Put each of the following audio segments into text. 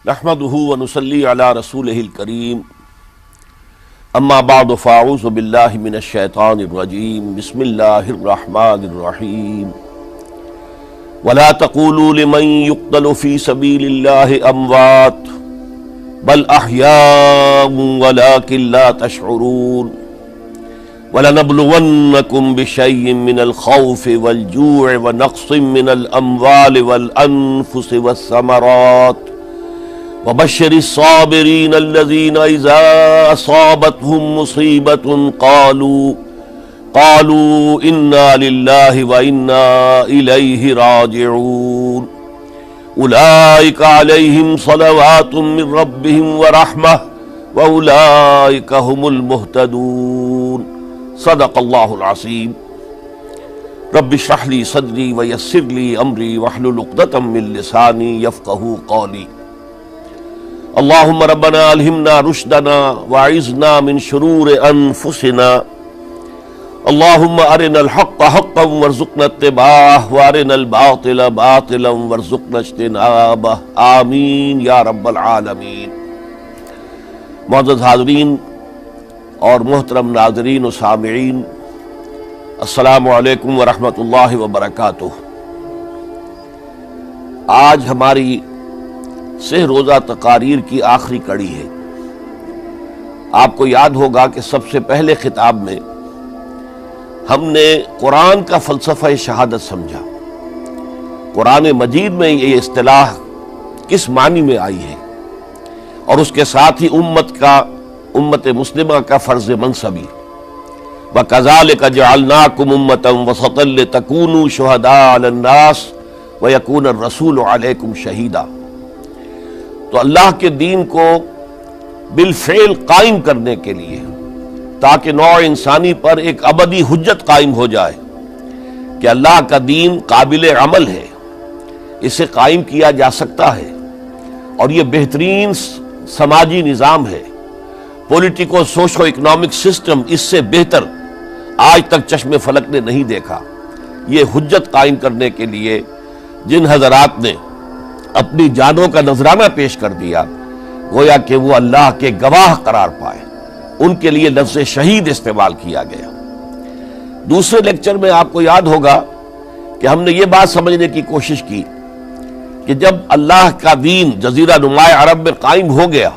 نحمده ونصلي على رسوله الكريم اما بعد فاعوذ بالله من الشيطان الرجيم بسم الله الرحمن الرحيم ولا تقولوا لمن يقتل في سبيل الله اموات بل احياء ولكن لا تشعرون وَلَنَبْلُوَنَّكُمْ بِشَيْءٍ مِّنَ الْخَوْفِ وَالْجُوعِ وَنَقْصٍ مِّنَ الْأَمْوَالِ وَالْأَنفُسِ وَالثَّمَرَاتِ وَبَشِّرِ الصَّابِرِينَ الَّذِينَ إِذَا أَصَابَتْهُم مُّصِيبَةٌ قَالُوا إِنَّا لِلَّهِ وَإِنَّا إِلَيْهِ رَاجِعُونَ أُولَٰئِكَ عَلَيْهِمْ صَلَوَاتٌ مِّن رَّبِّهِمْ وَرَحْمَةٌ وَأُولَٰئِكَ هُمُ الْمُهْتَدُونَ صدق اللہ العظیم۔ رب اشرح لی صدری ویسر لی امری واحلل عقدۃ من لسانی یفقہوا قولی۔ اللہم ربنا الہمنا رشدنا واعذنا من شرور انفسنا، اللہم ارنا الحق حقا وارزقنا اتباعہ وارنا الباطل باطلا وارزقنا اجتنابہ، آمین یا رب العالمین۔ معزز حاضرین اور محترم ناظرین و سامعین، السلام علیکم ورحمۃ اللہ وبرکاتہ۔ آج ہماری سہ روزہ تقاریر کی آخری کڑی ہے۔ آپ کو یاد ہوگا کہ سب سے پہلے خطاب میں ہم نے قرآن کا فلسفہ شہادت سمجھا، قرآن مجید میں یہ اصطلاح کس معنی میں آئی ہے، اور اس کے ساتھ ہی امت مسلمہ کا فرض منصبی، وَكَذَلِكَ جَعَلْنَاكُمْ أُمَّةً وَسَطًا لِتَكُونُوا شُهَدَاءَ عَلَى النَّاسِ وَيَكُونَ الرَّسُولُ عَلَيْكُمْ شَهِيدًا۔ تو اللہ کے دین کو بالفعل قائم کرنے کے لیے، تاکہ نوع انسانی پر ایک ابدی حجت قائم ہو جائے کہ اللہ کا دین قابل عمل ہے، اسے قائم کیا جا سکتا ہے، اور یہ بہترین سماجی نظام ہے، پولیٹیکو سوشو اکنامک سسٹم اس سے بہتر آج تک چشم فلک نے نہیں دیکھا۔ یہ حجت قائم کرنے کے لیے جن حضرات نے اپنی جانوں کا نذرانہ پیش کر دیا، گویا کہ وہ اللہ کے گواہ قرار پائے، ان کے لیے لفظ شہید استعمال کیا گیا۔ دوسرے لیکچر میں آپ کو یاد ہوگا کہ ہم نے یہ بات سمجھنے کی کوشش کی کہ جب اللہ کا دین جزیرہ نماء عرب میں قائم ہو گیا،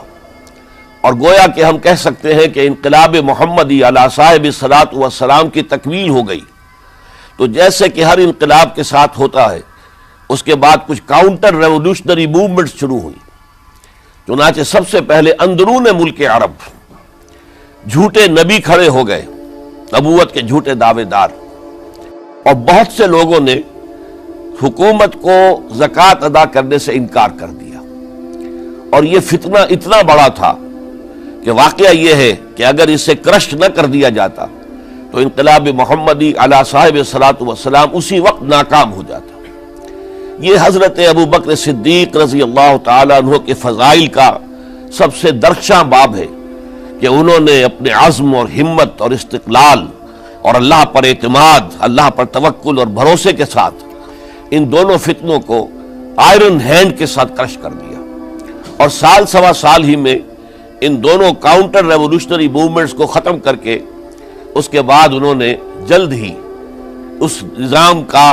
اور گویا کہ ہم کہہ سکتے ہیں کہ انقلاب محمدی علی صاحب الصلاۃ والسلام کی تکمیل ہو گئی، تو جیسے کہ ہر انقلاب کے ساتھ ہوتا ہے، اس کے بعد کچھ کاؤنٹر ریولوشنری موومنٹ شروع ہوئی۔ چنانچہ سب سے پہلے اندرون ملک عرب جھوٹے نبی کھڑے ہو گئے، نبوت کے جھوٹے دعوے دار، اور بہت سے لوگوں نے حکومت کو زکوٰۃ ادا کرنے سے انکار کر دیا، اور یہ فتنہ اتنا بڑا تھا کہ واقعہ یہ ہے کہ اگر اسے کرش نہ کر دیا جاتا تو انقلاب محمدی علی صاحب الصلاۃ والسلام اسی وقت ناکام ہو جاتا۔ یہ حضرت ابو بکر صدیق رضی اللہ تعالیٰ عنہ کے فضائل کا سب سے درخشاں باب ہے کہ انہوں نے اپنے عزم اور ہمت اور استقلال اور اللہ پر اعتماد، اللہ پر توکل اور بھروسے کے ساتھ ان دونوں فتنوں کو آئرن ہینڈ کے ساتھ کرش کر دیا، اور سال سوا سال ہی میں ان دونوں کاؤنٹر ریولوشنری موومنٹس کو ختم کر کے اس کے بعد انہوں نے جلد ہی اس نظام کا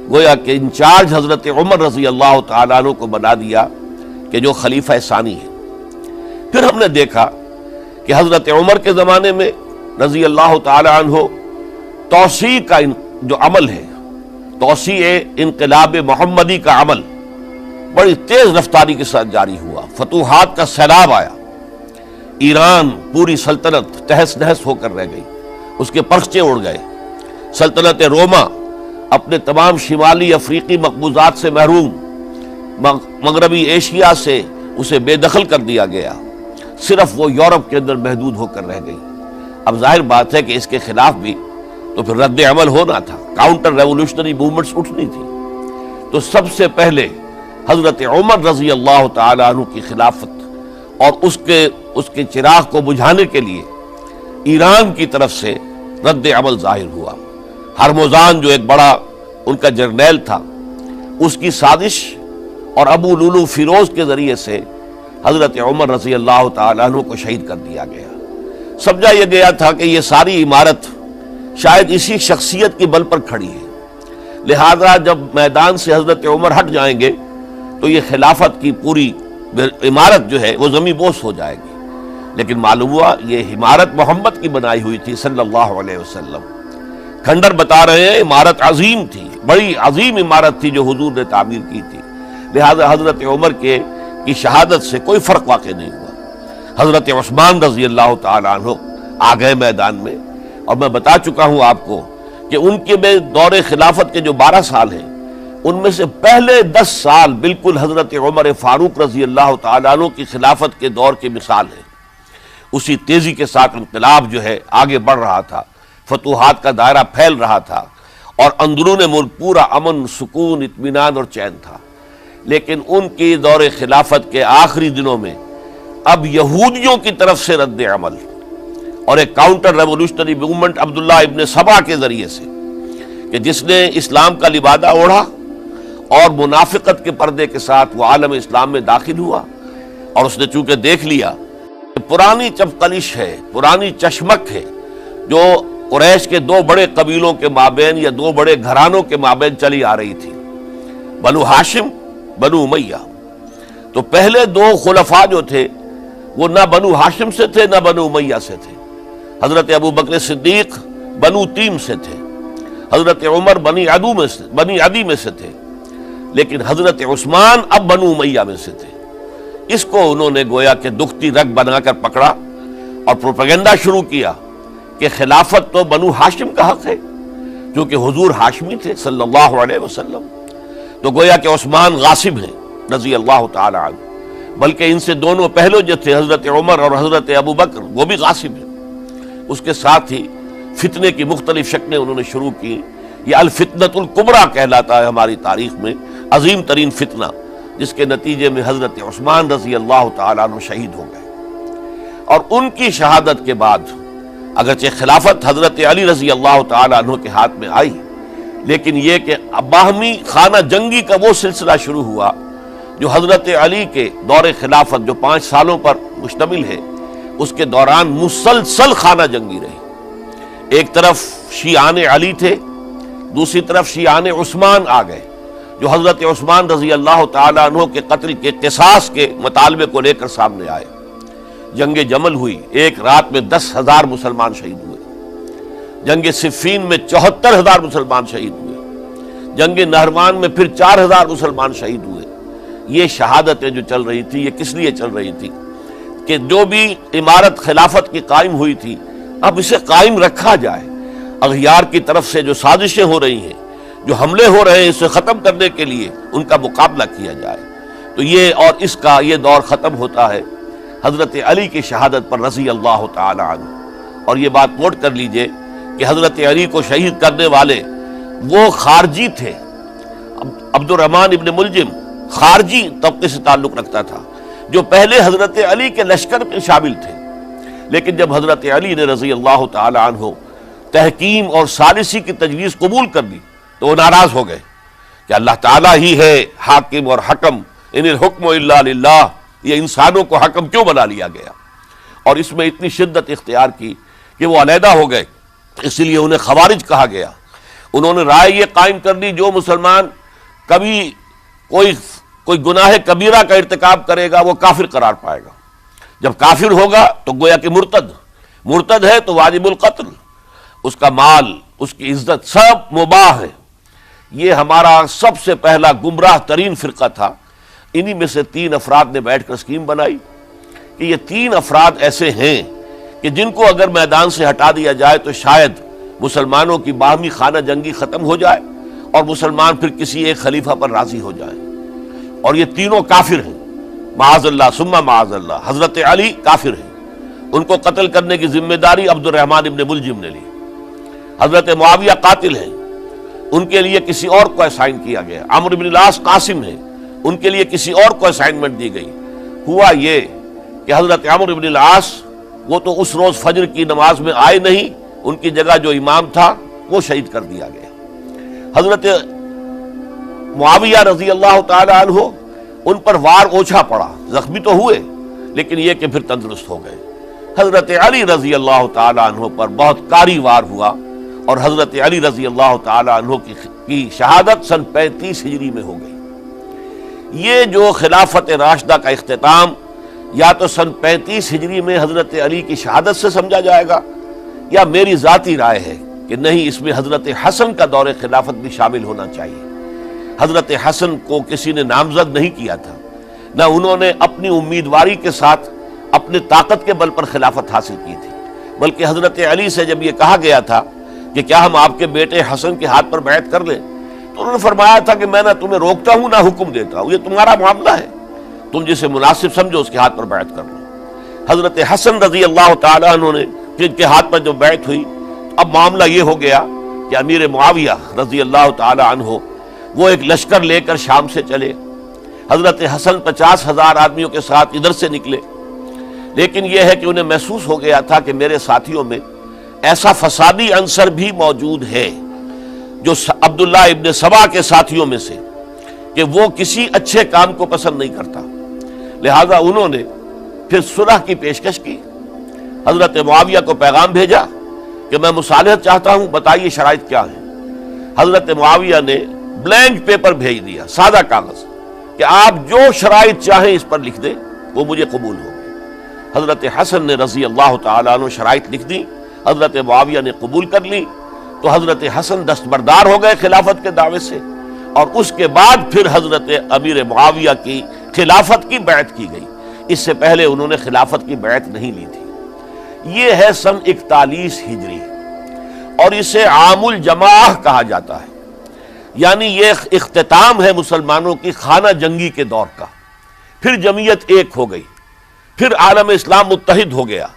گویا کہ انچارج حضرت عمر رضی اللہ تعالیٰ عنہ کو بنا دیا کہ جو خلیفہ ثانی ہے۔ پھر ہم نے دیکھا کہ حضرت عمر کے زمانے میں رضی اللہ تعالیٰ عنہ توسیع کا جو عمل ہے، توسیع انقلاب محمدی کا عمل بڑی تیز رفتاری کے ساتھ جاری ہوا، فتوحات کا سیلاب آیا، ایران پوری سلطنت تہس نہس ہو کر رہ گئی، اس کے پرچے اڑ گئے، سلطنت روما اپنے تمام شمالی افریقی مقبوضات سے محروم، مغربی ایشیا سے اسے بے دخل کر دیا گیا، صرف وہ یورپ کے اندر محدود ہو کر رہ گئی۔ اب ظاہر بات ہے کہ اس کے خلاف بھی تو پھر رد عمل ہونا تھا، کاؤنٹر ریولوشنری موومنٹس اٹھنی تھی۔ تو سب سے پہلے حضرت عمر رضی اللہ تعالیٰ عنہ کی خلافت اور اس کے چراغ کو بجھانے کے لیے ایران کی طرف سے رد عمل ظاہر ہوا۔ ہرموزان جو ایک بڑا ان کا جرنیل تھا، اس کی سازش اور ابو لولو فیروز کے ذریعے سے حضرت عمر رضی اللہ تعالیٰ عنہ کو شہید کر دیا گیا۔ سمجھا یہ گیا تھا کہ یہ ساری عمارت شاید اسی شخصیت کی بل پر کھڑی ہے، لہذا جب میدان سے حضرت عمر ہٹ جائیں گے تو یہ خلافت کی پوری عمارت جو ہے وہ زمین بوس ہو جائے گی۔ لیکن معلوم ہوا یہ عمارت محمد کی بنائی ہوئی تھی صلی اللہ علیہ وسلم۔ کھنڈر بتا رہے ہیں عمارت عظیم تھی، بڑی عظیم عمارت تھی جو حضور نے تعمیر کی تھی، لہذا حضرت عمر کی شہادت سے کوئی فرق واقع نہیں ہوا۔ حضرت عثمان رضی اللہ تعالیٰ عنہ آ گئے میدان میں، اور میں بتا چکا ہوں آپ کو کہ ان کے دور خلافت کے جو 12 سال ہیں ان میں سے پہلے 10 سال بالکل حضرت عمر فاروق رضی اللہ تعالیٰ عنہ کی خلافت کے دور کی مثال ہے۔ اسی تیزی کے ساتھ انقلاب جو ہے آگے بڑھ رہا تھا، فتوحات کا دائرہ پھیل رہا تھا، اور اندرون ملک پورا امن، سکون، اطمینان اور چین تھا۔ لیکن ان کی دور خلافت کے آخری دنوں میں اب یہودیوں کی طرف سے رد عمل اور ایک کاؤنٹر ریولوشنری موومنٹ عبداللہ ابن سبا کے ذریعے سے، کہ جس نے اسلام کا لبادہ اوڑھا اور منافقت کے پردے کے ساتھ وہ عالم اسلام میں داخل ہوا، اور اس نے چونکہ دیکھ لیا کہ پرانی چپقلش ہے، پرانی چشمک ہے جو قریش کے 2 بڑے قبیلوں کے مابین یا 2 بڑے گھرانوں کے مابین چلی آ رہی تھی، بنو ہاشم، بنو امیہ۔ تو پہلے 2 خلفاء جو تھے وہ نہ بنو ہاشم سے تھے نہ بنو امیہ سے تھے۔ حضرت ابو بکر صدیق بنو تیم سے تھے، حضرت عمر بنی عدی میں سے تھے، لیکن حضرت عثمان اب بنو امیہ میں سے تھے۔ اس کو انہوں نے گویا کہ دکھتی رگ بنا کر پکڑا اور پروپیگنڈا شروع کیا کہ خلافت تو بنو ہاشم کا حق ہے، کیونکہ حضور ہاشمی تھے صلی اللہ علیہ وسلم۔ تو گویا کہ عثمان غاصب ہیں رضی اللہ تعالی عنہ، بلکہ ان سے دونوں پہلو جو تھے حضرت عمر اور حضرت ابو بکر وہ بھی غاصب ہیں۔ اس کے ساتھ ہی فتنے کی مختلف شکلیں انہوں نے شروع کی۔ یہ الفتنۃ الکبریٰ کہلاتا ہے ہماری تاریخ میں، عظیم ترین فتنہ، جس کے نتیجے میں حضرت عثمان رضی اللہ تعالیٰ عنہ شہید ہو گئے۔ اور ان کی شہادت کے بعد اگرچہ خلافت حضرت علی رضی اللہ تعالیٰ عنہ کے ہاتھ میں آئی، لیکن یہ کہ باہمی خانہ جنگی کا وہ سلسلہ شروع ہوا جو حضرت علی کے دور خلافت جو 5 سالوں پر مشتمل ہے، اس کے دوران مسلسل خانہ جنگی رہی۔ ایک طرف شیعان علی تھے، دوسری طرف شیعان عثمان آ گئے، جو حضرت عثمان رضی اللہ تعالیٰ عنہ کے قتل کے قصاص کے مطالبے کو لے کر سامنے آئے۔ جنگ جمل ہوئی، ایک رات میں 10,000 مسلمان شہید ہوئے۔ جنگ صفین میں 74,000 مسلمان شہید ہوئے۔ جنگ نہروان میں پھر 4,000 مسلمان شہید ہوئے۔ یہ شہادتیں جو چل رہی تھی، یہ کس لیے چل رہی تھی کہ جو بھی عمارت خلافت کی قائم ہوئی تھی اب اسے قائم رکھا جائے، اغیار کی طرف سے جو سازشیں ہو رہی ہیں، جو حملے ہو رہے ہیں، اسے ختم کرنے کے لیے ان کا مقابلہ کیا جائے۔ تو یہ اور اس کا یہ دور ختم ہوتا ہے حضرت علی کی شہادت پر رضی اللہ تعالی عنہ۔ اور یہ بات نوٹ کر لیجئے کہ حضرت علی کو شہید کرنے والے وہ خارجی تھے۔ عبد الرحمن ابن ملجم خارجی طبقے سے تعلق رکھتا تھا، جو پہلے حضرت علی کے لشکر میں شامل تھے، لیکن جب حضرت علی نے رضی اللہ تعالی عنہ تحکیم اور ثالثی کی تجویز قبول کر دی تو وہ ناراض ہو گئے کہ اللہ تعالیٰ ہی ہے حاکم اور حکم، ان الحکم الا للہ، یہ انسانوں کو حکم کیوں بنا لیا گیا؟ اور اس میں اتنی شدت اختیار کی کہ وہ علیحدہ ہو گئے، اس لیے انہیں خوارج کہا گیا۔ انہوں نے رائے یہ قائم کر دی جو مسلمان کبھی کوئی گناہ کبیرہ کا ارتکاب کرے گا وہ کافر قرار پائے گا، جب کافر ہوگا تو گویا کہ مرتد ہے تو واجب القتل، اس کا مال، اس کی عزت سب مباح ہے۔ یہ ہمارا سب سے پہلا گمراہ ترین فرقہ تھا۔ انہی میں سے 3 افراد نے بیٹھ کر اسکیم بنائی کہ یہ 3 افراد ایسے ہیں کہ جن کو اگر میدان سے ہٹا دیا جائے تو شاید مسلمانوں کی باہمی خانہ جنگی ختم ہو جائے اور مسلمان پھر کسی ایک خلیفہ پر راضی ہو جائیں، اور یہ تینوں کافر ہیں، معاذ اللہ ثم معاذ اللہ۔ حضرت علی کافر ہیں، ان کو قتل کرنے کی ذمہ داری عبد الرحمن ابن ملجم نے لی۔ حضرت معاویہ قاتل ہیں، ان کے لیے کسی اور کو اسائن کیا گیا۔ عمرو بن العاص قاسم ہیں، ان کے لیے کسی اور کو اسائنمنٹ دی گئی۔ ہوا یہ کہ حضرت عمرو بن العاص وہ تو اس روز فجر کی نماز میں آئے نہیں، ان کی جگہ جو امام تھا وہ شہید کر دیا گیا۔ حضرت معاویہ رضی اللہ تعالی عنہ ان پر وار اوچھا پڑا، زخمی تو ہوئے لیکن یہ کہ پھر تندرست ہو گئے۔ حضرت علی رضی اللہ تعالی عنہ پر بہت کاری وار ہوا، اور حضرت علی رضی اللہ تعالی عنہ کی شہادت سن 35 ہجری میں ہو گئی۔ یہ جو خلافت راشدہ کا اختتام یا تو سن 35 ہجری میں حضرت علی کی شہادت سے سمجھا جائے گا، یا میری ذاتی رائے ہے کہ نہیں، اس میں حضرت حسن کا دور خلافت بھی شامل ہونا چاہیے۔ حضرت حسن کو کسی نے نامزد نہیں کیا تھا، نہ انہوں نے اپنی امیدواری کے ساتھ اپنے طاقت کے بل پر خلافت حاصل کی تھی، بلکہ حضرت علی سے جب یہ کہا گیا تھا کہ کیا ہم آپ کے بیٹے حسن کے ہاتھ پر بیعت کر لیں، تو انہوں نے فرمایا تھا کہ میں نہ تمہیں روکتا ہوں نہ حکم دیتا ہوں، یہ تمہارا معاملہ ہے، تم جسے مناسب سمجھو اس کے ہاتھ پر بیعت کر لو۔ حضرت حسن رضی اللہ تعالیٰ عنہ نے جن کے ہاتھ پر جو بیعت ہوئی، اب معاملہ یہ ہو گیا کہ امیر معاویہ رضی اللہ تعالی عنہ وہ ایک لشکر لے کر شام سے چلے۔ حضرت حسن 50,000 آدمیوں کے ساتھ ادھر سے نکلے، لیکن یہ ہے کہ انہیں محسوس ہو گیا تھا کہ میرے ساتھیوں میں ایسا فسادی عنصر بھی موجود ہے جو عبداللہ ابن سبا کے ساتھیوں میں سے، کہ وہ کسی اچھے کام کو پسند نہیں کرتا، لہذا انہوں نے پھر صلح کی پیشکش کی۔ حضرت معاویہ کو پیغام بھیجا کہ میں مصالحت چاہتا ہوں، بتائیے شرائط کیا ہیں۔ حضرت معاویہ نے بلینک پیپر بھیج دیا، سادہ کاغذ، کہ آپ جو شرائط چاہیں اس پر لکھ دیں، وہ مجھے قبول ہو گئے۔ حضرت حسن نے رضی اللہ تعالیٰ عنہ شرائط لکھ دی، حضرت معاویہ نے قبول کر لی، تو حضرت حسن دستبردار ہو گئے خلافت کے دعوے سے، اور اس کے بعد پھر حضرت امیر معاویہ کی خلافت کی بیعت کی گئی۔ اس سے پہلے انہوں نے خلافت کی بیعت نہیں لی تھی۔ یہ ہے سن 41 ہجری، اور اسے عام الجماع کہا جاتا ہے، یعنی یہ اختتام ہے مسلمانوں کی خانہ جنگی کے دور کا۔ پھر جمعیت ایک ہو گئی، پھر عالم اسلام متحد ہو گیا۔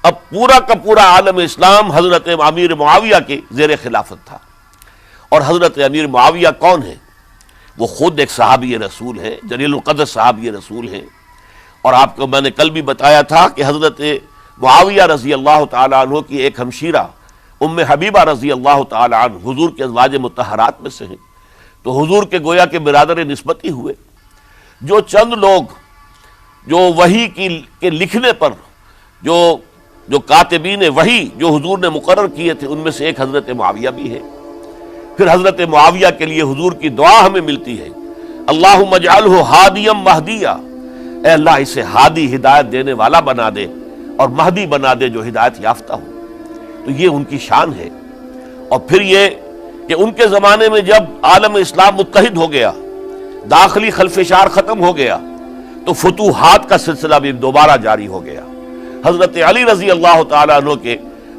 اب پورا کا پورا عالم اسلام حضرت امیر معاویہ کے زیر خلافت تھا۔ اور حضرت امیر معاویہ کون ہے؟ وہ خود ایک صحابی رسول ہے، جلیل القدر صحابی رسول ہیں، اور آپ کو میں نے کل بھی بتایا تھا کہ حضرت معاویہ رضی اللہ تعالی عنہ کی ایک ہمشیرہ ام حبیبہ رضی اللہ تعالی عنہ حضور کے ازواج مطہرات میں سے ہیں، تو حضور کے گویا کے برادر نسبتی ہوئے۔ جو چند لوگ جو وحی کے لکھنے پر جو کاتبین وحی جو حضور نے مقرر کیے تھے، ان میں سے ایک حضرت معاویہ بھی ہے۔ پھر حضرت معاویہ کے لیے حضور کی دعا ہمیں ملتی ہے، اللہم اجعلہ ہادیا مہدیا، اے اللہ اسے ہادی ہدایت دینے والا بنا دے اور مہدی بنا دے جو ہدایت یافتہ ہو۔ تو یہ ان کی شان ہے۔ اور پھر یہ کہ ان کے زمانے میں جب عالم اسلام متحد ہو گیا، داخلی خلفشار ختم ہو گیا، تو فتوحات کا سلسلہ بھی دوبارہ جاری ہو گیا۔ حضرت علی رضی اللہ تعالیٰ عنہ کے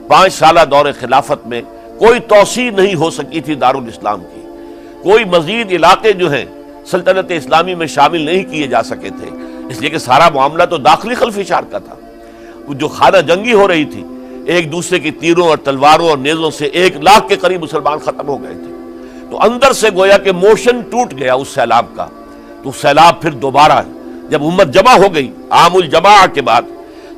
5 سالہ دور خلافت میں کوئی توسیع نہیں ہو سکی تھی دارالاسلام کی، کوئی مزید علاقے جو ہیں سلطنت اسلامی میں شامل نہیں کیے جا سکے تھے، اس لیے کہ سارا معاملہ تو داخلی خلفشار کا تھا۔ جو خانہ جنگی ہو رہی تھی، ایک دوسرے کی تیروں اور تلواروں اور نیزوں سے 1 لاکھ کے قریب مسلمان ختم ہو گئے تھے، تو اندر سے گویا کہ موشن ٹوٹ گیا اس سیلاب کا۔ تو سیلاب پھر دوبارہ جب امت جمع ہو گئی عام الجماع کے بعد،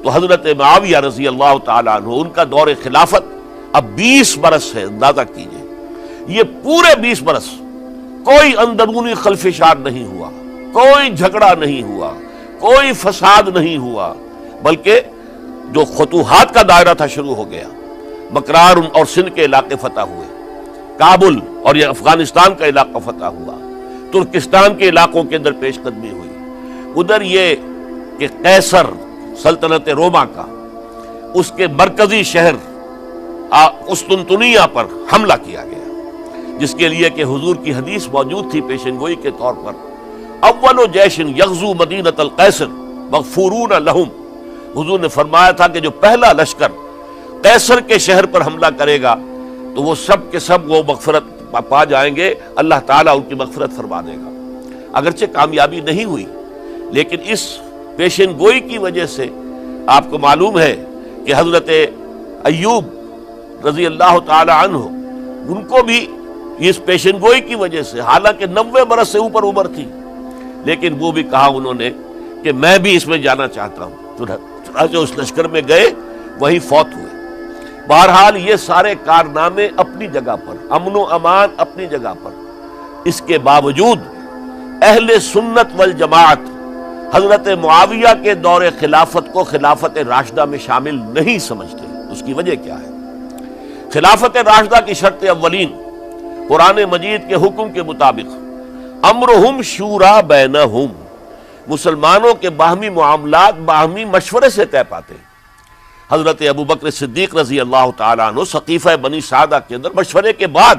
تو حضرت معاویہ رضی اللہ تعالیٰ عنہ ان کا دور خلافت اب 20 برس ہے۔ اندازہ کیجئے، یہ پورے 20 برس کوئی اندرونی خلفشار نہیں ہوا، کوئی جھگڑا نہیں ہوا، کوئی فساد نہیں ہوا، بلکہ جو فتوحات کا دائرہ تھا شروع ہو گیا۔ بکرار اور سندھ کے علاقے فتح ہوئے، کابل اور یہ افغانستان کا علاقہ فتح ہوا، ترکستان کے علاقوں کے اندر پیش قدمی ہوئی۔ ادھر یہ کہ قیصر سلطنت روما کا اس کے مرکزی شہر قسطنطنیہ پر حملہ کیا گیا، جس کے لیے کہ حضور کی حدیث موجود تھی پیشن گوئی کے طور پر، اول جیش یغزو مدینۃ القیصر مغفورون لہم۔ حضور نے فرمایا تھا کہ جو پہلا لشکر قیصر کے شہر پر حملہ کرے گا تو وہ سب کے سب وہ مغفرت پا جائیں گے، اللہ تعالیٰ ان کی مغفرت فرما دے گا۔ اگرچہ کامیابی نہیں ہوئی، لیکن اس پیشن گوئی کی وجہ سے آپ کو معلوم ہے کہ حضرت ایوب رضی اللہ تعالی عنہ ان کو بھی اس پیشن گوئی کی وجہ سے، حالانکہ 90 برس سے اوپر عمر تھی، لیکن وہ بھی کہا انہوں نے کہ میں بھی اس میں جانا چاہتا ہوں، چنانچہ اس لشکر میں گئے، وہیں فوت ہوئے۔ بہرحال یہ سارے کارنامے اپنی جگہ پر، امن و امان اپنی جگہ پر، اس کے باوجود اہل سنت والجماعت حضرت معاویہ کے دور خلافت کو خلافت راشدہ میں شامل نہیں سمجھتے۔ اس کی وجہ کیا ہے؟ خلافت راشدہ کی شرط اولین قرآن مجید کے حکم کے مطابق امرہم شورا بینہم، مسلمانوں کے باہمی معاملات باہمی مشورے سے طے پاتے ہیں۔ حضرت ابوبکر صدیق رضی اللہ تعالیٰ عنہ سقیفہ بنی سعدہ کے اندر مشورے کے بعد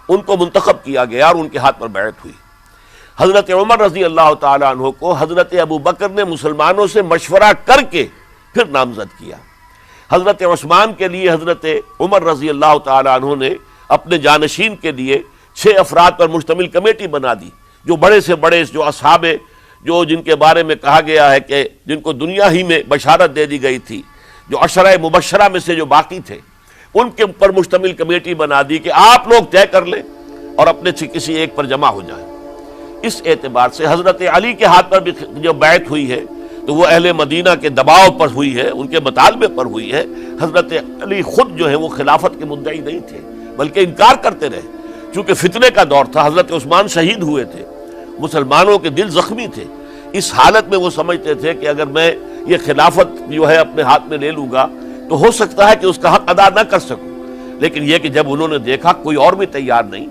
ان کو منتخب کیا گیا اور ان کے ہاتھ پر بیعت ہوئی۔ حضرت عمر رضی اللہ تعالیٰ عنہ کو حضرت ابوبکر نے مسلمانوں سے مشورہ کر کے پھر نامزد کیا۔ حضرت عثمان کے لیے حضرت عمر رضی اللہ تعالیٰ عنہ نے اپنے جانشین کے لیے 6 افراد پر مشتمل کمیٹی بنا دی، جو بڑے سے بڑے جو اصحاب جو جن کے بارے میں کہا گیا ہے کہ جن کو دنیا ہی میں بشارت دے دی گئی تھی، جو عشرہ مبشرہ میں سے جو باقی تھے، ان کے اوپر مشتمل کمیٹی بنا دی کہ آپ لوگ طے کر لیں اور اپنے سے کسی ایک پر جمع ہو جائیں۔ اس اعتبار سے حضرت علی کے ہاتھ پر بھی جو بیعت ہوئی ہے تو وہ اہل مدینہ کے دباؤ پر ہوئی ہے، ان کے مطالبے پر ہوئی ہے۔ حضرت علی خود جو ہے وہ خلافت کے مدعی نہیں تھے بلکہ انکار کرتے رہے، چونکہ فتنے کا دور تھا۔ حضرت عثمان شہید ہوئے تھے، مسلمانوں کے دل زخمی تھے۔ اس حالت میں وہ سمجھتے تھے کہ اگر میں یہ خلافت جو ہے اپنے ہاتھ میں لے لوں گا تو ہو سکتا ہے کہ اس کا حق ادا نہ کر سکوں، لیکن یہ کہ جب انہوں نے دیکھا کوئی اور بھی تیار نہیں،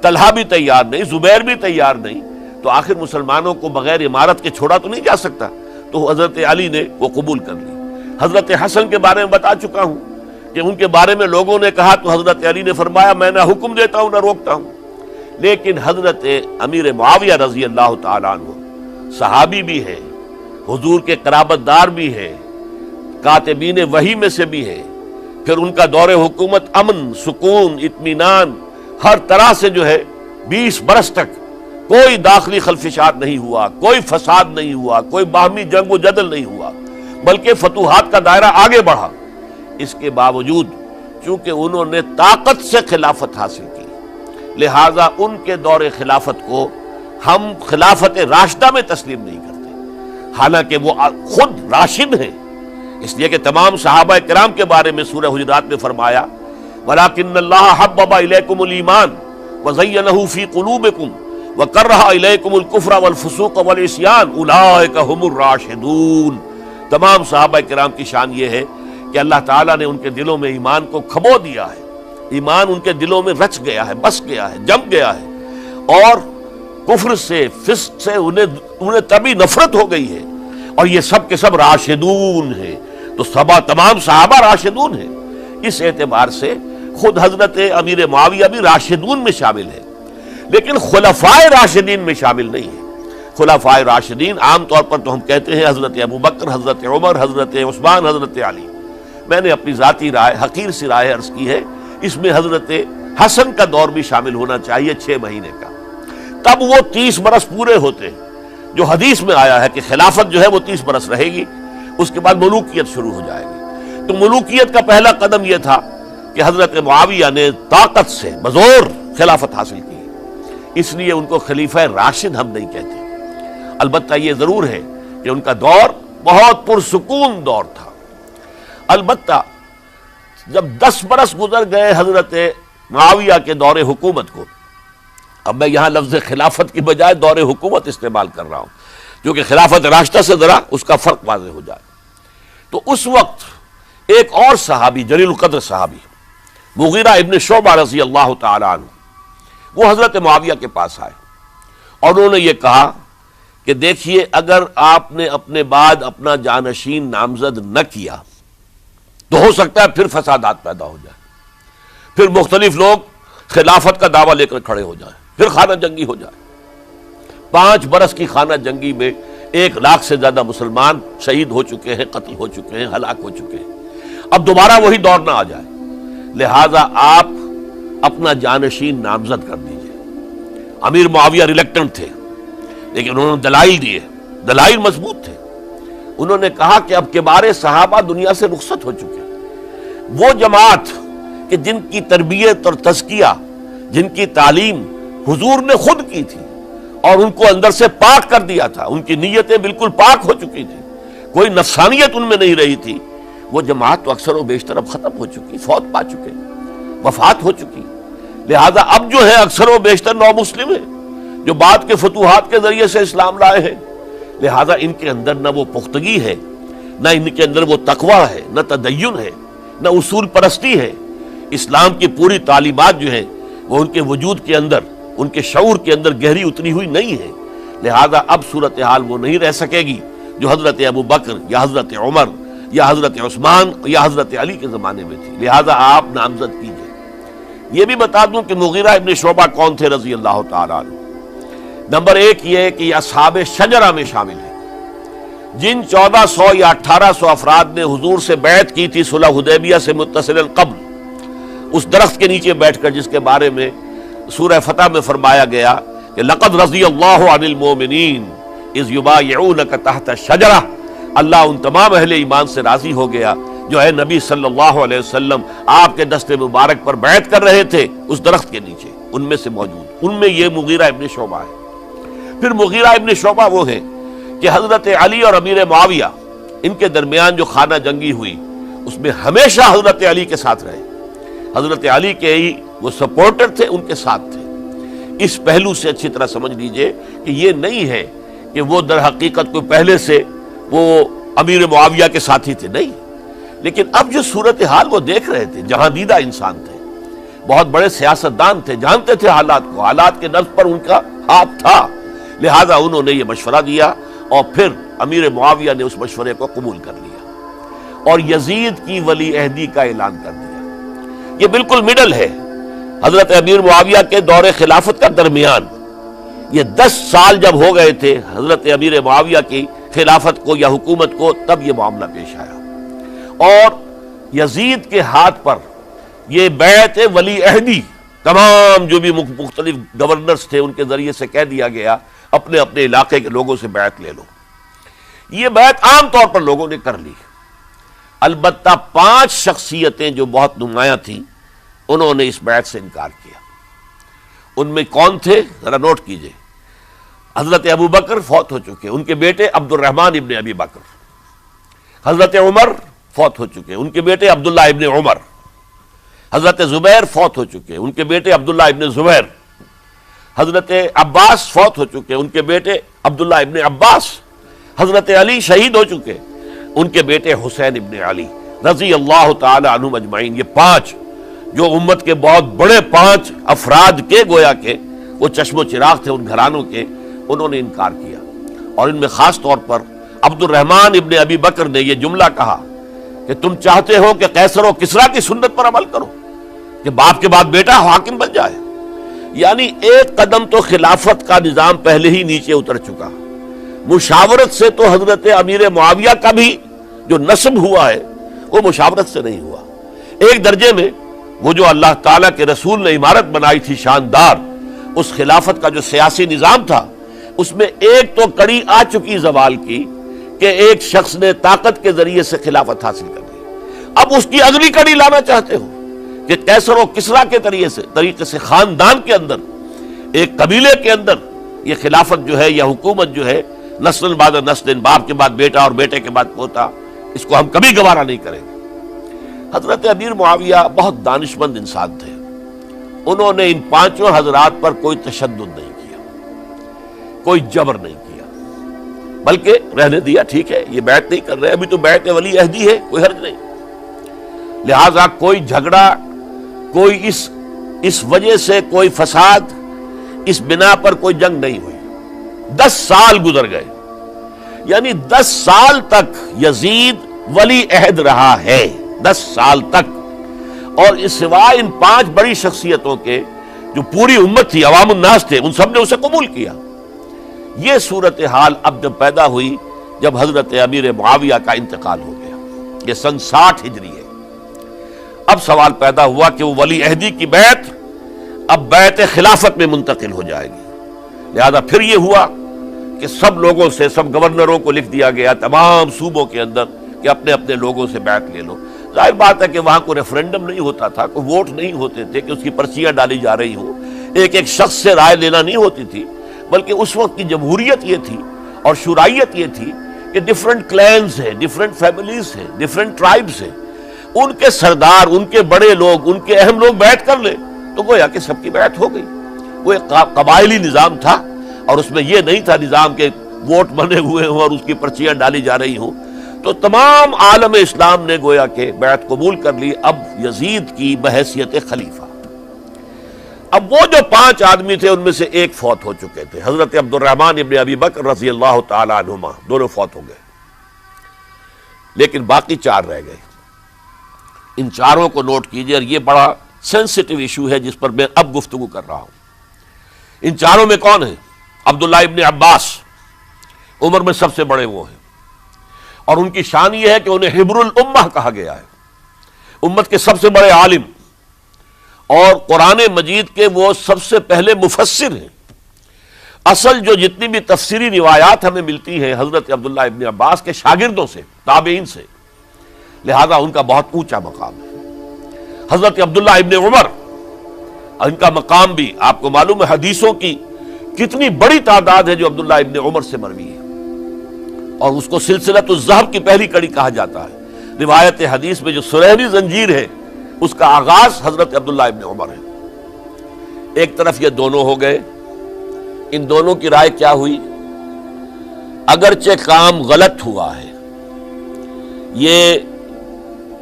طلحہ بھی تیار نہیں، زبیر بھی تیار نہیں، تو آخر مسلمانوں کو بغیر امارت کے چھوڑا تو نہیں جا سکتا، تو حضرت علی نے وہ قبول کر لی۔ حضرت حسن کے بارے میں بتا چکا ہوں کہ ان کے بارے میں لوگوں نے کہا تو حضرت علی نے فرمایا میں نہ حکم دیتا ہوں نہ روکتا ہوں۔ لیکن حضرت امیر معاویہ رضی اللہ تعالیٰ عنہ صحابی بھی ہے، حضور کے قرابت دار بھی ہے، کاتبین وحی میں سے بھی ہے، پھر ان کا دور حکومت امن، سکون، اطمینان ہر طرح سے جو ہے 20 برس تک کوئی داخلی خلفشات نہیں ہوا، کوئی فساد نہیں ہوا، کوئی باہمی جنگ و جدل نہیں ہوا، بلکہ فتوحات کا دائرہ آگے بڑھا۔ اس کے باوجود چونکہ انہوں نے طاقت سے خلافت حاصل کی، لہذا ان کے دور خلافت کو ہم خلافت راشدہ میں تسلیم نہیں کرتے، حالانکہ وہ خود راشد ہیں، اس لیے کہ تمام صحابہ کرام کے بارے میں سورہ حجرات میں فرمایا وَلَٰكِنَّ اللَّهَ حَبَّبَ إِلَيْكُمُ الْإِيمَانَ وَزَيَّنَهُ فِي قُلُوبِكُمْ وَكَرَّهَ إِلَيْكُمُ الْكُفْرَ وَالْفُسُوقَ وَالْعِصْيَانَ أُولَٰئِكَ هُمُ الرَّاشِدُونَ۔ تمام صحابہ کرام کی شان یہ ہے کہ اللہ تعالیٰ نے ان کے دلوں میں ایمان کو کھبو دیا ہے، ایمان ان کے دلوں میں رچ گیا ہے، بس گیا ہے، جم گیا ہے، اور کفر سے، فسق سے انہیں تبھی نفرت ہو گئی ہے، اور یہ سب کے سب راشدون ہیں۔ تو تمام صحابہ راشدون ہیں۔ اس اعتبار سے خود حضرت امیر معاویہ بھی راشدون میں شامل ہے، لیکن خلفائے راشدین میں شامل نہیں ہے۔ خلفائے راشدین عام طور پر تو ہم کہتے ہیں حضرت ابوبکر، حضرت عمر، حضرت عثمان، حضرت علی۔ میں نے اپنی ذاتی رائے، حقیر سی رائے عرض کی ہے، اس میں حضرت حسن کا دور بھی شامل ہونا چاہیے 6 مہینے کا، تب وہ 30 برس پورے ہوتے ہیں، جو حدیث میں آیا ہے کہ خلافت جو ہے وہ 30 برس رہے گی، اس کے بعد ملوکیت شروع ہو جائے گی۔ تو ملوکیت کا پہلا قدم یہ تھا کہ حضرت معاویہ نے طاقت سے بزور خلافت حاصل کی، اس لیے ان کو خلیفہ راشد ہم نہیں کہتے۔ البتہ یہ ضرور ہے کہ ان کا دور بہت پرسکون دور تھا۔ البتہ جب 10 برس گزر گئے حضرت معاویہ کے دور حکومت کو، اب میں یہاں لفظ خلافت کی بجائے دور حکومت استعمال کر رہا ہوں کیونکہ خلافت راشدہ سے ذرا اس کا فرق واضح ہو جائے، تو اس وقت ایک اور صحابی، جلیل القدر صحابی مغیرہ ابن شعبہ رضی اللہ تعالی عنہ، وہ حضرت معاویہ کے پاس آئے اور انہوں نے یہ کہا کہ دیکھیے اگر آپ نے اپنے بعد اپنا جانشین نامزد نہ کیا تو ہو سکتا ہے پھر فسادات پیدا ہو جائے، پھر مختلف لوگ خلافت کا دعویٰ لے کر کھڑے ہو جائیں، پھر خانہ جنگی ہو جائے۔ 5 برس کی خانہ جنگی میں 1 لاکھ سے زیادہ مسلمان شہید ہو چکے ہیں، قتل ہو چکے ہیں، ہلاک ہو چکے ہیں۔ اب دوبارہ وہی دور نہ آ جائے، لہذا آپ اپنا جانشین نامزد کر دیجئے۔ امیر معاویہ ریلیکٹنٹ تھے، لیکن انہوں نے دلائل دیے، دلائل مضبوط تھے۔ انہوں نے کہا کہ اب کبار صحابہ دنیا سے رخصت ہو چکے، وہ جماعت کہ جن کی تربیت اور تزکیہ، جن کی تعلیم حضور نے خود کی تھی اور ان کو اندر سے پاک کر دیا تھا، ان کی نیتیں بالکل پاک ہو چکی تھی، کوئی نفسانیت ان میں نہیں رہی تھی، وہ جماعت تو اکثر و بیشتر اب ختم ہو چکی، فوت پا چکے، وفات ہو چکی، لہذا اب جو ہے اکثر و بیشتر نو مسلم ہیں۔ جو بعد کے فتوحات کے ذریعے سے اسلام لائے ہیں، لہذا ان کے اندر نہ وہ پختگی ہے، نہ ان کے اندر وہ تقوی ہے، نہ تدین ہے، نہ اصول پرستی ہے۔ اسلام کی پوری تعلیمات جو ہیں وہ ان کے وجود کے اندر، ان کے شعور کے اندر گہری اتری ہوئی نہیں ہے، لہذا اب صورتحال وہ نہیں رہ سکے گی جو حضرت ابو بکر یا حضرت عمر یا حضرت عثمان یا حضرت علی کے زمانے میں تھی، لہذا آپ نامزد کیجئے۔ یہ بھی بتا دوں کہ مغیرہ ابن شعبہ کون تھے رضی اللہ تعالیٰ عنہ۔ نمبر ایک یہ ہے کہ یہ اصحاب شجرہ میں شامل ہیں، جن 1400 یا 1800 افراد نے حضور سے بیعت کی تھی صلح حدیبیہ سے متصل قبل، اس درخت کے نیچے بیٹھ کر، جس کے بارے میں سورہ فتح میں فرمایا گیا کہ لقد رضی اللہ عن المؤمنین اذ یبایعونک تحت الشجرہ، اللہ ان تمام اہل ایمان سے راضی ہو گیا جو ہے نبی صلی اللہ علیہ وسلم آپ کے دست مبارک پر بیعت کر رہے تھے اس درخت کے نیچے، ان میں سے موجود، ان میں یہ مغیرہ ابن شعبہ ہے۔ پھر مغیرہ ابن شعبہ وہ ہے کہ حضرت علی اور امیر معاویہ ان کے درمیان جو خانہ جنگی ہوئی اس میں ہمیشہ حضرت علی کے ساتھ رہے، حضرت علی کے ہی وہ سپورٹر تھے، ان کے ساتھ تھے۔ اس پہلو سے اچھی طرح سمجھ لیجئے کہ یہ نہیں ہے کہ وہ در حقیقت کو پہلے سے وہ امیر معاویہ کے ساتھی تھے، نہیں، لیکن اب جو صورتحال وہ دیکھ رہے تھے، جہاں دیدہ انسان تھے، بہت بڑے سیاستدان تھے، جانتے تھے حالات کو، حالات کے نبض پر ان کا ہاتھ تھا، لہذا انہوں نے یہ مشورہ دیا اور پھر امیر معاویہ نے اس مشورے کو قبول کر لیا اور یزید کی ولی عہدی کا اعلان کر دیا۔ یہ بالکل مڈل ہے حضرت امیر معاویہ کے دور خلافت کا درمیان، یہ 10 سال جب ہو گئے تھے حضرت امیر معاویہ کی خلافت کو یا حکومت کو، تب یہ معاملہ پیش آیا اور یزید کے ہاتھ پر یہ بیعت ولی عہدی تمام جو بھی مختلف گورنرز تھے ان کے ذریعے سے کہہ دیا گیا اپنے اپنے علاقے کے لوگوں سے بیعت لے لو۔ یہ بیعت عام طور پر لوگوں نے کر لی، البتہ 5 شخصیتیں جو بہت نمایاں تھیں انہوں نے اس بیعت سے انکار کیا۔ ان میں کون تھے ذرا نوٹ کیجئے۔ حضرت ابو بکر فوت ہو چکے، ان کے بیٹے عبد الرحمن ابن ابی بکر۔ حضرت عمر فوت ہو چکے، ان کے بیٹے عبداللہ ابن عمر۔ حضرت زبیر فوت ہو چکے، ان کے بیٹے عبداللہ ابن زبیر۔ حضرت عباس فوت ہو چکے، ان کے بیٹے عبداللہ ابن عباس۔ حضرت علی شہید ہو چکے، ان کے بیٹے حسین ابن علی رضی اللہ تعالی عنہم اجمعین۔ یہ 5 جو امت کے بہت بڑے 5 افراد کے گویا کے وہ چشم و چراغ تھے ان گھرانوں کے، انہوں نے انکار کیا، اور ان میں خاص طور پر عبد الرحمن ابن ابی بکر نے یہ جملہ کہا کہ تم چاہتے ہو کہ قیصر و کسریٰ کی سنت پر عمل کرو کہ باپ کے بعد بیٹا حاکم بن جائے، یعنی ایک قدم تو خلافت کا نظام پہلے ہی نیچے اتر چکا۔ مشاورت سے تو حضرت امیر معاویہ کا بھی جو نسب ہوا ہے وہ مشاورت سے نہیں ہوا۔ ایک درجے میں وہ جو اللہ تعالیٰ کے رسول نے عمارت بنائی تھی شاندار، اس خلافت کا جو سیاسی نظام تھا اس میں ایک تو کڑی آ چکی زوال کی کہ ایک شخص نے طاقت کے ذریعے سے خلافت حاصل کر لی، اب اس کی اگلی کڑی لانا چاہتے ہو کہ قیصر و کسریٰ کے طریقے سے خاندان کے اندر، ایک قبیلے کے اندر یہ خلافت جو ہے یا حکومت جو ہے نسل بعد نسل، باپ کے بعد بیٹا اور بیٹے کے بعد پوتا، اس کو ہم کبھی گوارا نہیں کریں گے۔ حضرت امیر معاویہ بہت دانشمند انسان تھے، انہوں نے ان 5 حضرات پر کوئی تشدد نہیں کیا، کوئی جبر نہیں کیا، بلکہ رہنے دیا، ٹھیک ہے یہ بیعت نہیں کر رہے، ابھی تو بیعت ولی عہدی ہے، کوئی حرج نہیں، لہذا کوئی جھگڑا، کوئی اس وجہ سے کوئی فساد، اس بنا پر کوئی جنگ نہیں ہوئی۔ 10 سال گزر گئے، یعنی 10 سال تک یزید ولی عہد رہا ہے، 10 سال تک، اور اس سوائے ان 5 بڑی شخصیتوں کے جو پوری امت تھی، عوام الناس تھے، ان سب نے اسے قبول کیا۔ یہ صورتحال اب جب پیدا ہوئی جب حضرت امیر معاویہ کا انتقال ہو گیا، یہ سن 60 ہجری ہے، اب سوال پیدا ہوا کہ وہ ولی عہدی کی بیعت اب بیعت خلافت میں منتقل ہو جائے گی، لہذا پھر یہ ہوا کہ سب لوگوں سے، سب گورنروں کو لکھ دیا گیا تمام صوبوں کے اندر کہ اپنے اپنے لوگوں سے بیعت لے لو۔ ظاہر بات ہے کہ وہاں کوئی ریفرنڈم نہیں ہوتا تھا، کوئی ووٹ نہیں ہوتے تھے کہ اس کی پرچیاں ڈالی جا رہی ہوں، ایک ایک شخص سے رائے لینا نہیں ہوتی تھی، بلکہ اس وقت کی جمہوریت یہ تھی اور شورائیت یہ تھی کہ ڈیفرنٹ کلینز ہیں، ڈیفرنٹ فیملیز ہیں، ڈیفرنٹ ٹرائبز ہیں، ان کے سردار، ان کے بڑے لوگ، ان کے اہم لوگ بیعت کر لیں تو گویا کہ سب کی بیعت ہو گئی۔ وہ ایک قبائلی نظام تھا اور اس میں یہ نہیں تھا نظام کے ووٹ بنے ہوئے ہوں اور اس کی پرچیاں ڈالی جا رہی ہوں، تو تمام عالم اسلام نے گویا کہ بیعت قبول کر لی اب یزید کی بحیثیت خلیفہ۔ اب وہ جو 5 آدمی تھے ان میں سے ایک فوت ہو چکے تھے، حضرت عبد الرحمن ابن ابی بکر رضی اللہ تعالی عنہما، دونوں فوت ہو گئے، لیکن باقی 4 رہ گئے۔ ان 4 کو نوٹ کیجئے، اور یہ بڑا سینسٹیو ایشو ہے جس پر میں اب گفتگو کر رہا ہوں۔ ان 4 میں کون ہیں؟ عبداللہ ابن عباس، عمر میں سب سے بڑے وہ ہیں، اور ان کی شان یہ ہے کہ انہیں حبر الامہ کہا گیا ہے، امت کے سب سے بڑے عالم، اور قرآن مجید کے وہ سب سے پہلے مفسر ہیں۔ اصل جو جتنی بھی تفسیری روایات ہمیں ملتی ہیں حضرت عبداللہ ابن عباس کے شاگردوں سے، تابعین سے، لہذا ان کا بہت اونچا مقام ہے۔ حضرت عبداللہ ابن عمر، ان کا مقام بھی آپ کو معلوم ہے، حدیثوں کی کتنی بڑی تعداد ہے جو عبداللہ ابن عمر سے مروی ہے، اور اس کو سلسلۃ الذہب کی پہلی کڑی کہا جاتا ہے۔ روایت حدیث میں جو سنہری زنجیر ہے اس کا آغاز حضرت عبداللہ ابن عمر ہے۔ ایک طرف یہ دونوں ہو گئے، ان دونوں کی رائے کیا ہوئی؟ اگرچہ کام غلط ہوا ہے، یہ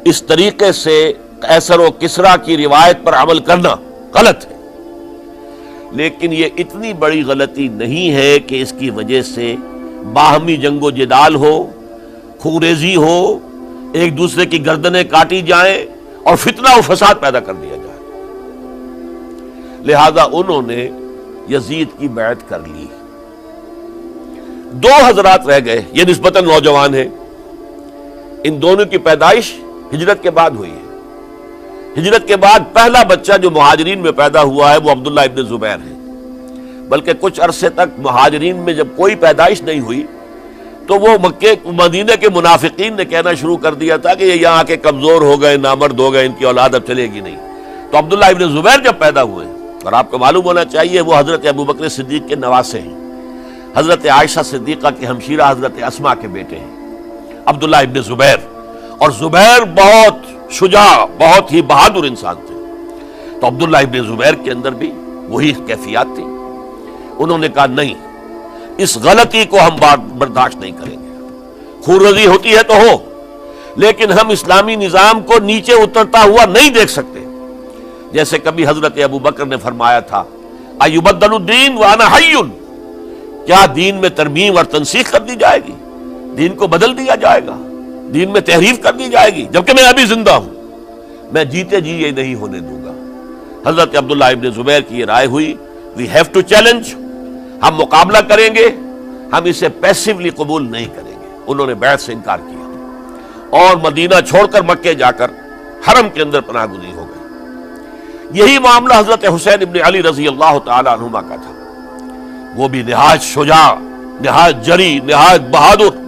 اس طریقے سے قیصر و کسریٰ کی روایت پر عمل کرنا غلط ہے، لیکن یہ اتنی بڑی غلطی نہیں ہے کہ اس کی وجہ سے باہمی جنگ و جدال ہو، خوریزی ہو، ایک دوسرے کی گردنیں کاٹی جائیں اور فتنہ و فساد پیدا کر دیا جائے۔ لہذا انہوں نے یزید کی بیعت کر لی۔ 2 حضرات رہ گئے، یہ نسبتاً نوجوان ہیں، ان دونوں کی پیدائش ہجرت کے بعد ہوئی ہے۔ ہجرت کے بعد پہلا بچہ جو مہاجرین میں پیدا ہوا ہے وہ عبداللہ ابن زبیر ہے، بلکہ کچھ عرصے تک مہاجرین میں جب کوئی پیدائش نہیں ہوئی تو وہ مکے مدینہ کے منافقین نے کہنا شروع کر دیا تھا کہ یہ یہاں کے کمزور ہو گئے، نامرد ہو گئے، ان کی اولاد اب چلے گی نہیں۔ تو عبداللہ ابن زبیر جب پیدا ہوئے، اور آپ کو معلوم ہونا چاہیے وہ حضرت ابوبکر صدیق کے نواسے ہیں، حضرت عائشہ صدیقہ کی ہمشیرہ حضرت اسماء کے بیٹے ہیں عبداللہ ابن زبیر، اور زبیر بہت شجاع، بہت ہی بہادر انسان تھے۔ تو عبداللہ ابن زبیر کے اندر بھی وہی کیفیات تھی۔ انہوں نے کہا نہیں، اس غلطی کو ہم برداشت نہیں کریں گے، خونریزی ہوتی ہے تو ہو، لیکن ہم اسلامی نظام کو نیچے اترتا ہوا نہیں دیکھ سکتے۔ جیسے کبھی حضرت ابوبکر نے فرمایا تھا ایبدل الدین وانا حی، کیا دین میں ترمیم اور تنسیخ کر دی جائے گی؟ دین کو بدل دیا جائے گا، دین میں تحریف کر دی جائے گی جبکہ میں ابھی زندہ ہوں؟ میں جیتے جی یہ نہیں ہونے دوں گا۔ حضرت عبداللہ ابن زبیر کی یہ رائے ہوئی، وی ہیو ٹو چیلنج، ہم مقابلہ کریں گے، ہم اسے پیسیولی قبول نہیں کریں گے۔ انہوں نے بیعت سے انکار کیا اور مدینہ چھوڑ کر مکے جا کر حرم کے اندر پناہ گزین ہو گئے۔ یہی معاملہ حضرت حسین ابن علی رضی اللہ تعالی عنہما کا تھا، وہ بھی نہایت شجاع، نہایت جری، نہایت بہادر۔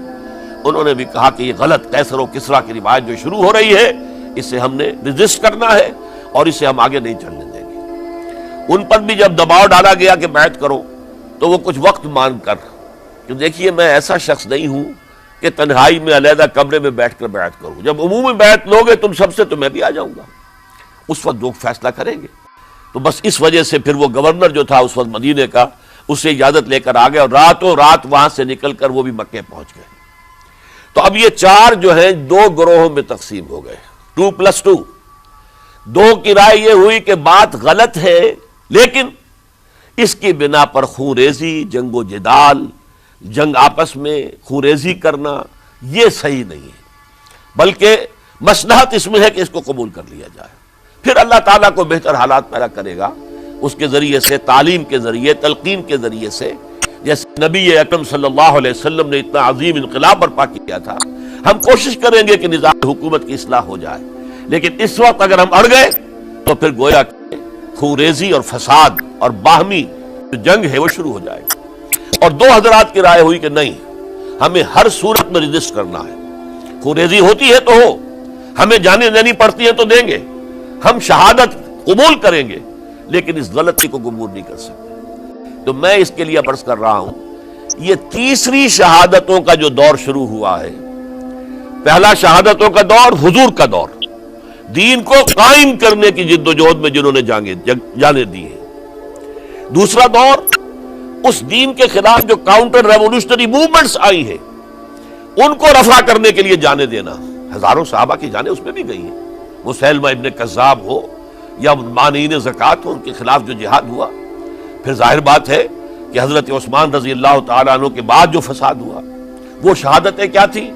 انہوں نے بھی کہا کہ یہ غلط قیصر و کسریٰ کی روایت جو شروع ہو رہی ہے اسے ہم نے ریزسٹ کرنا ہے اور اسے ہم آگے نہیں چلنے دیں گے۔ ان پر بھی جب دباؤ ڈالا گیا کہ بیعت کرو تو وہ کچھ وقت مان کر، کہ دیکھیے میں ایسا شخص نہیں ہوں کہ تنہائی میں علیحدہ کمرے میں بیٹھ کر بیعت کروں، جب عمومی بیعت لوگے تم سب سے تو میں بھی آ جاؤں گا، اس وقت لوگ فیصلہ کریں گے۔ تو بس اس وجہ سے پھر وہ گورنر جو تھا اس وقت مدینے کا، اسے اجازت لے کر آ گئے اور راتوں رات وہاں سے نکل کر وہ بھی مکے پہنچ گئے۔ تو اب یہ 4 جو ہیں 2 گروہوں میں تقسیم ہو گئے، 2+2۔ 2 کی رائے یہ ہوئی کہ بات غلط ہے، لیکن اس کی بنا پر خونریزی، جنگ و جدال، جنگ آپس میں خونریزی کرنا یہ صحیح نہیں ہے، بلکہ مصلحت اس میں ہے کہ اس کو قبول کر لیا جائے۔ پھر اللہ تعالیٰ کو بہتر حالات پیدا کرے گا اس کے ذریعے سے، تعلیم کے ذریعے، تلقین کے ذریعے سے، جیسے نبی اکرم صلی اللہ علیہ وسلم نے اتنا عظیم انقلاب برپا کیا تھا۔ ہم کوشش کریں گے کہ نظام حکومت کی اصلاح ہو جائے، لیکن اس وقت اگر ہم اڑ گئے تو پھر گویا کہ خونریزی اور فساد اور باہمی جو جنگ ہے وہ شروع ہو جائے گی۔ اور 2 حضرات کی رائے ہوئی کہ نہیں، ہمیں ہر صورت میں ریزسٹ کرنا ہے، خونریزی ہوتی ہے تو ہو، ہمیں جانے دینی پڑتی ہے تو دیں گے، ہم شہادت قبول کریں گے، لیکن اس غلطی کو قبول نہیں کر سکتے۔ تو میں اس کے لیے عرض کر رہا ہوں، یہ تیسری شہادتوں کا جو دور شروع ہوا ہے، پہلا شہادتوں کا دور حضور کا دور، دین کو قائم کرنے کی جد و جہد میں جنہوں نے جانیں دی ہیں۔ دوسرا دور اس دین کے خلاف جو کاؤنٹر ریولوشنری موومنٹس آئی ہیں ان کو رفع کرنے کے لیے جانے دینا. ہزاروں صحابہ کی جانیں اس میں بھی گئی ہیں. مسیلمہ ابن کذاب ہو یا مانعین زکوٰۃ ہو، ان کے خلاف جو جہاد ہوا. پھر ظاہر بات ہے کہ حضرت عثمان رضی اللہ تعالیٰ عنہ کے بعد جو فساد ہوا وہ شہادتیں کیا تھی؟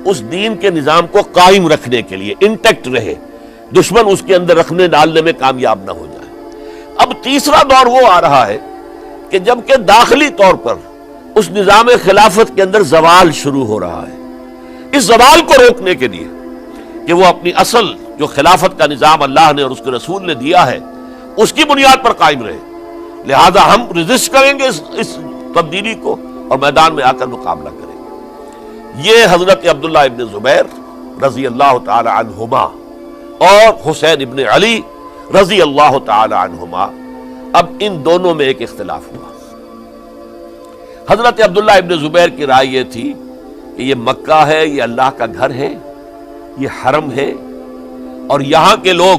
اس دین کے نظام کو قائم رکھنے کے لیے انٹیکٹ رہے، دشمن اس کے اندر رکھنے ڈالنے میں کامیاب نہ ہو جائے. اب تیسرا دور وہ آ رہا ہے کہ جب کہ داخلی طور پر اس نظام خلافت کے اندر زوال شروع ہو رہا ہے. اس زوال کو روکنے کے لیے کہ وہ اپنی اصل جو خلافت کا نظام اللہ نے اور اس کے رسول نے دیا ہے اس کی بنیاد پر قائم رہے، لہذا ہم ریزسٹ کریں گے اس تبدیلی کو اور میدان میں آ کر مقابلہ کریں گے. یہ حضرت عبداللہ ابن زبیر رضی اللہ تعالی عنہما اور حسین ابن علی رضی اللہ تعالی عنہما، اب ان دونوں میں ایک اختلاف ہوا. حضرت عبداللہ ابن زبیر کی رائے یہ تھی کہ یہ مکہ ہے، یہ اللہ کا گھر ہے، یہ حرم ہے، اور یہاں کے لوگ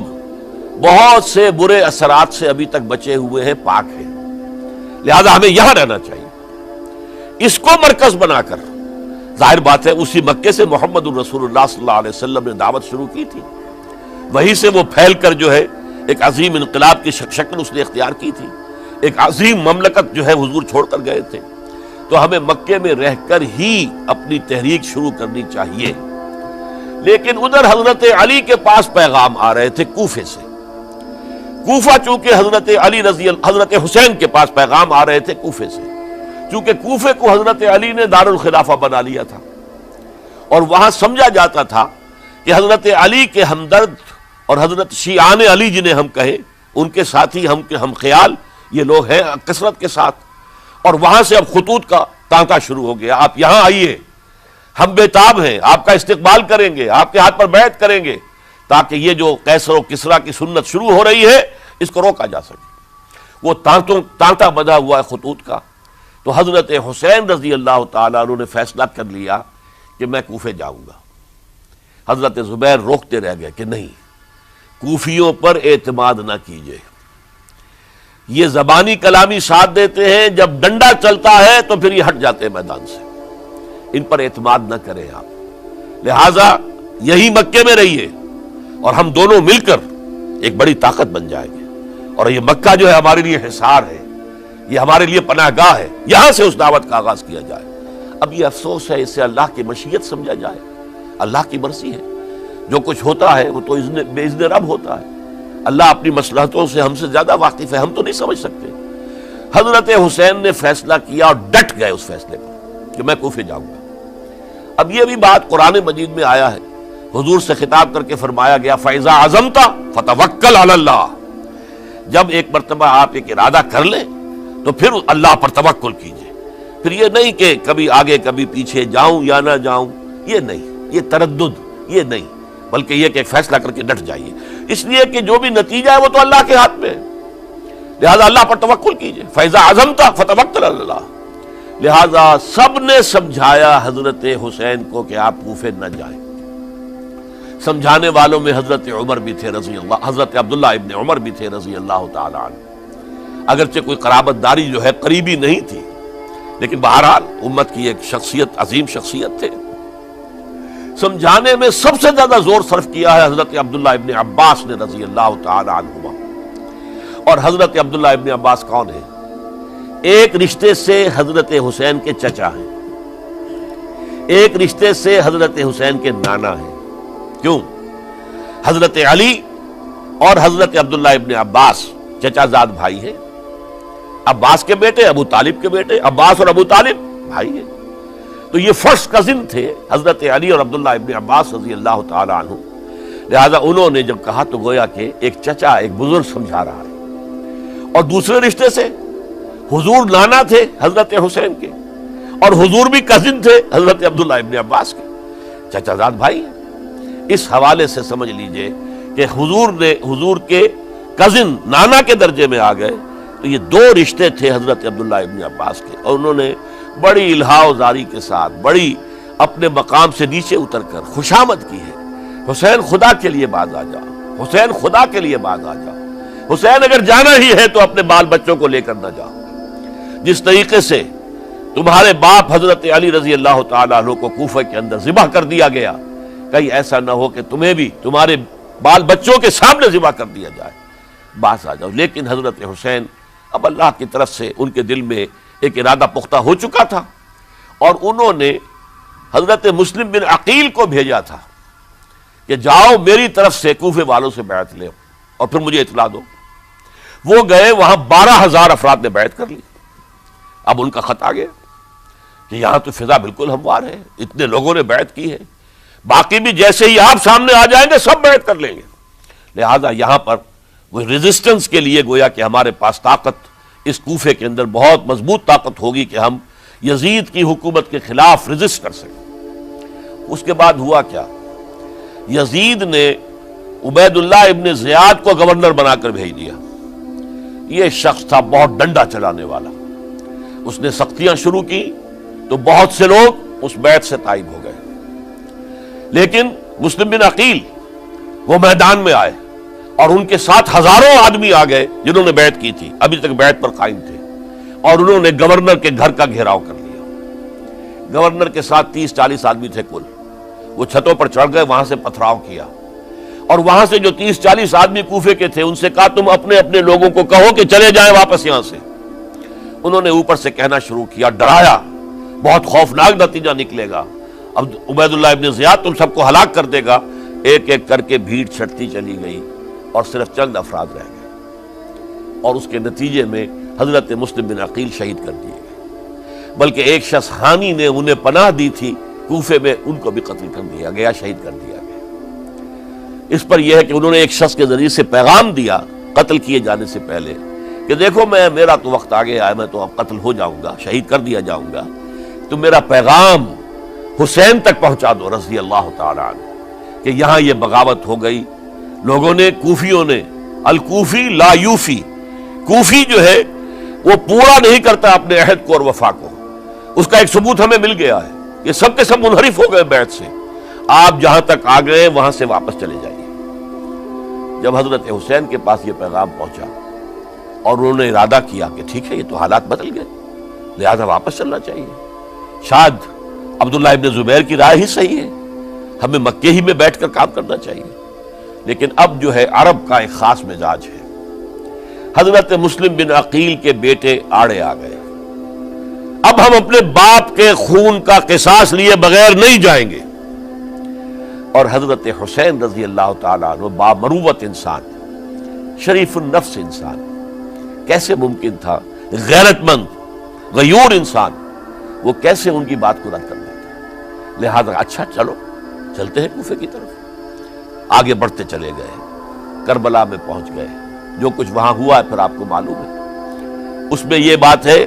بہت سے برے اثرات سے ابھی تک بچے ہوئے ہیں، پاک ہیں، لہذا ہمیں یہاں رہنا چاہیے. اس کو مرکز بنا کر ظاہر بات ہے اسی مکے سے محمد الرسول اللہ صلی اللہ علیہ وسلم نے دعوت شروع کی تھی، وہیں سے وہ پھیل کر جو ہے ایک عظیم انقلاب کی شکل اس نے اختیار کی تھی، ایک عظیم مملکت جو ہے حضور چھوڑ کر گئے تھے. تو ہمیں مکے میں رہ کر ہی اپنی تحریک شروع کرنی چاہیے. لیکن ادھر حضرت علی کے پاس پیغام آ رہے تھے کوفے سے. کوفہ چونکہ حضرت حسین کے پاس پیغام آ رہے تھے کوفے سے، چونکہ کوفے کو حضرت علی نے دارالخلافہ بنا لیا تھا اور وہاں سمجھا جاتا تھا کہ حضرت علی کے ہمدرد اور حضرت شیعان علی جنہیں ہم کہیں ان کے ساتھی ہم خیال یہ لوگ ہیں کثرت کے ساتھ. اور وہاں سے اب خطوط کا تانکا شروع ہو گیا، آپ یہاں آئیے، ہم بےتاب ہیں، آپ کا استقبال کریں گے، آپ کے ہاتھ پر بیعت کریں گے، تاکہ یہ جو قیصر و کسریٰ کی سنت شروع ہو رہی ہے اس کو روکا جا سکے. وہ تانتا بنا ہوا ہے خطوط کا. تو حضرت حسین رضی اللہ تعالیٰ عنہ نے فیصلہ کر لیا کہ میں کوفے جاؤں گا. حضرت زبیر روکتے رہ گئے کہ نہیں، کوفیوں پر اعتماد نہ کیجیے، یہ زبانی کلامی ساتھ دیتے ہیں، جب ڈنڈا چلتا ہے تو پھر یہ ہٹ جاتے ہیں میدان سے، ان پر اعتماد نہ کریں آپ. لہذا یہی مکے میں رہیے اور ہم دونوں مل کر ایک بڑی طاقت بن جائیں گے. اور یہ مکہ جو ہے ہمارے لیے حصار ہے، یہ ہمارے لیے پناہ گاہ ہے، یہاں سے اس دعوت کا آغاز کیا جائے. اب یہ افسوس ہے، اسے اللہ کی مشیت سمجھا جائے، اللہ کی مرضی ہے. جو کچھ ہوتا ہے وہ تو بے اذن رب ہوتا ہے. اللہ اپنی مصلحتوں سے ہم سے زیادہ واقف ہے، ہم تو نہیں سمجھ سکتے. حضرت حسین نے فیصلہ کیا اور ڈٹ گئے اس فیصلے پر کہ میں کوفے جاؤں گا. اب یہ بھی بات قرآن مجید میں آیا ہے، حضور سے خطاب کر کے فرمایا گیا فَإِذَا عَزَمْتَ فَتَوَكَّلْ عَلَى اللَّهِ. جب ایک مرتبہ آپ ایک ارادہ کر لیں تو پھر اللہ پر توکل کیجئے. پھر یہ نہیں کہ کبھی آگے کبھی پیچھے جاؤں یا نہ جاؤں، یہ نہیں، یہ تردد یہ نہیں، بلکہ یہ کہ ایک فیصلہ کر کے ڈٹ جائیے، اس لیے کہ جو بھی نتیجہ ہے وہ تو اللہ کے ہاتھ میں ہے. لہذا اللہ پر توکل کیجئے. فَإِذَا عَزَمْتَ فَتَوَكَّلْ عَلَى اللَّهِ. لہذا سب نے سمجھایا حضرت حسین کو کہ آپ کوفے نہ جائیں. سمجھانے والوں میں حضرت عمر بھی تھے رضی اللہ، حضرت عبداللہ ابن عمر بھی تھے رضی اللہ تعالی عنہ. اگرچہ کوئی قرابت داری جو ہے قریبی نہیں تھی، لیکن بہرحال امت کی ایک شخصیت، عظیم شخصیت تھے. سمجھانے میں سب سے زیادہ زور صرف کیا ہے حضرت عبداللہ ابن عباس نے رضی اللہ تعالی عنہما. اور حضرت عبداللہ ابن عباس کون ہیں؟ ایک رشتے سے حضرت حسین کے چچا ہیں، ایک رشتے سے حضرت حسین کے نانا ہیں. کیوں؟ حضرت علی اور حضرت عبداللہ ابن عباس چچا زاد بھائی ہیں. عباس کے بیٹے، ابو طالب کے بیٹے، عباس اور ابو طالب بھائی ہیں. تو یہ فرسٹ کزن تھے حضرت علی اور عبداللہ ابن عباس رضی اللہ تعالی عنہ. لہذا انہوں نے جب کہا تو گویا کہ ایک چچا، ایک بزرگ سمجھا رہا ہے. اور دوسرے رشتے سے حضور نانا تھے حضرت حسین کے، اور حضور بھی کزن تھے حضرت عبداللہ ابن عباس کے، چچا زاد بھائی ہیں. اس حوالے سے سمجھ لیجئے کہ حضور کے کزن نانا کے درجے میں آ گئے. تو یہ دو رشتے تھے حضرت عبداللہ ابن عباس کے، اور انہوں نے بڑی الہا زاری کے ساتھ، بڑی اپنے مقام سے نیچے اتر کر خوشامد کی ہے. حسین خدا کے لیے باز آ جا، حسین خدا کے لیے باز آ جا، حسین اگر جانا ہی ہے تو اپنے بال بچوں کو لے کر نہ جا. جس طریقے سے تمہارے باپ حضرت علی رضی اللہ تعالیٰ عنہ کو کوفہ کے اندر ذبح کر دیا گیا، کہیں ایسا نہ ہو کہ تمہیں بھی تمہارے بال بچوں کے سامنے ذبح کر دیا جائے، باز آ جاؤ۔ لیکن حضرت حسین اب اللہ کی طرف سے ان کے دل میں ایک ارادہ پختہ ہو چکا تھا، اور انہوں نے حضرت مسلم بن عقیل کو بھیجا تھا کہ جاؤ میری طرف سے کوفے والوں سے بیعت لے اور پھر مجھے اطلاع دو۔ وہ گئے، وہاں 12,000 افراد نے بیعت کر لی۔ اب ان کا خط آ گیا کہ یہاں تو فضا بالکل ہموار ہے، اتنے لوگوں نے بیعت کی ہے، باقی بھی جیسے ہی آپ سامنے آ جائیں گے سب بیعت کر لیں گے، لہذا یہاں پر وہ ریزسٹنس کے لیے گویا کہ ہمارے پاس طاقت اس کوفے کے اندر بہت مضبوط طاقت ہوگی کہ ہم یزید کی حکومت کے خلاف ریزسٹ کر سکیں۔ اس کے بعد ہوا کیا؟ یزید نے عبید اللہ ابن زیاد کو گورنر بنا کر بھیج دیا۔ یہ شخص تھا بہت ڈنڈا چلانے والا، اس نے سختیاں شروع کی تو بہت سے لوگ اس بیعت سے تائب ہو گئے، لیکن مسلم بن عقیل وہ میدان میں آئے اور ان کے ساتھ ہزاروں آدمی آ گئے جنہوں نے بیعت کی تھی، ابھی تک بیعت پر قائم تھے، اور انہوں نے گورنر کے گھر کا گھیراؤ کر لیا۔ گورنر کے ساتھ 30-40 آدمی تھے کل، وہ چھتوں پر چڑھ گئے، وہاں سے پتھراؤ کیا، اور وہاں سے جو 30-40 آدمی کوفے کے تھے ان سے کہا تم اپنے اپنے لوگوں کو کہو کہ چلے جائیں واپس یہاں سے۔ انہوں نے اوپر سے کہنا شروع کیا، ڈرایا، بہت خوفناک نتیجہ نکلے گا، اب عبید اللہ ابن زیاد تم سب کو ہلاک کر دے گا۔ ایک ایک کر کے بھیڑ چھٹتی چلی گئی اور صرف چند افراد رہ گئے، اور اس کے نتیجے میں حضرت مسلم بن عقیل شہید کر دیے گئے، بلکہ ایک شخص حامی نے انہیں پناہ دی تھی کوفے میں، ان کو بھی قتل کر دیا گیا، شہید کر دیا گیا۔ اس پر یہ ہے کہ انہوں نے ایک شخص کے ذریعے سے پیغام دیا قتل کیے جانے سے پہلے کہ دیکھو میرا تو وقت آ گیا ہے، میں تو اب قتل ہو جاؤں گا، شہید کر دیا جاؤں گا، تو میرا پیغام حسین تک پہنچا دو رضی اللہ تعالی عنہ کہ یہاں یہ بغاوت ہو گئی۔ لوگوں نے، کوفیوں نے، الکوفی لا یوفی، کوفی جو ہے وہ پورا نہیں کرتا اپنے عہد کو اور وفا کو، اس کا ایک ثبوت ہمیں مل گیا ہے، یہ سب کے سب منحرف ہو گئے بیعت سے، آپ جہاں تک آ گئے وہاں سے واپس چلے جائیے۔ جب حضرت حسین کے پاس یہ پیغام پہنچا اور انہوں نے ارادہ کیا کہ ٹھیک ہے یہ تو حالات بدل گئے، لہذا واپس چلنا چاہیے، شاید عبداللہ ابن زبیر کی رائے ہی صحیح ہے، ہمیں مکے ہی میں بیٹھ کر کام کرنا چاہیے، لیکن اب جو ہے عرب کا ایک خاص مزاج ہے۔ حضرت مسلم بن عقیل کے بیٹے آڑے آ گئے، اب ہم اپنے باپ کے خون کا قصاص لیے بغیر نہیں جائیں گے، اور حضرت حسین رضی اللہ تعالیٰ عنہ بامروت انسان، شریف النفس انسان، کیسے ممکن تھا غیرت مند غیور انسان وہ کیسے ان کی بات کو رد کر دیتا؟ لہذا اچھا چلو چلتے ہیں کوفے کی طرف۔ آگے بڑھتے چلے گئے، کربلا میں پہنچ گئے، جو کچھ وہاں ہوا ہے پھر آپ کو معلوم ہے۔ اس میں یہ بات ہے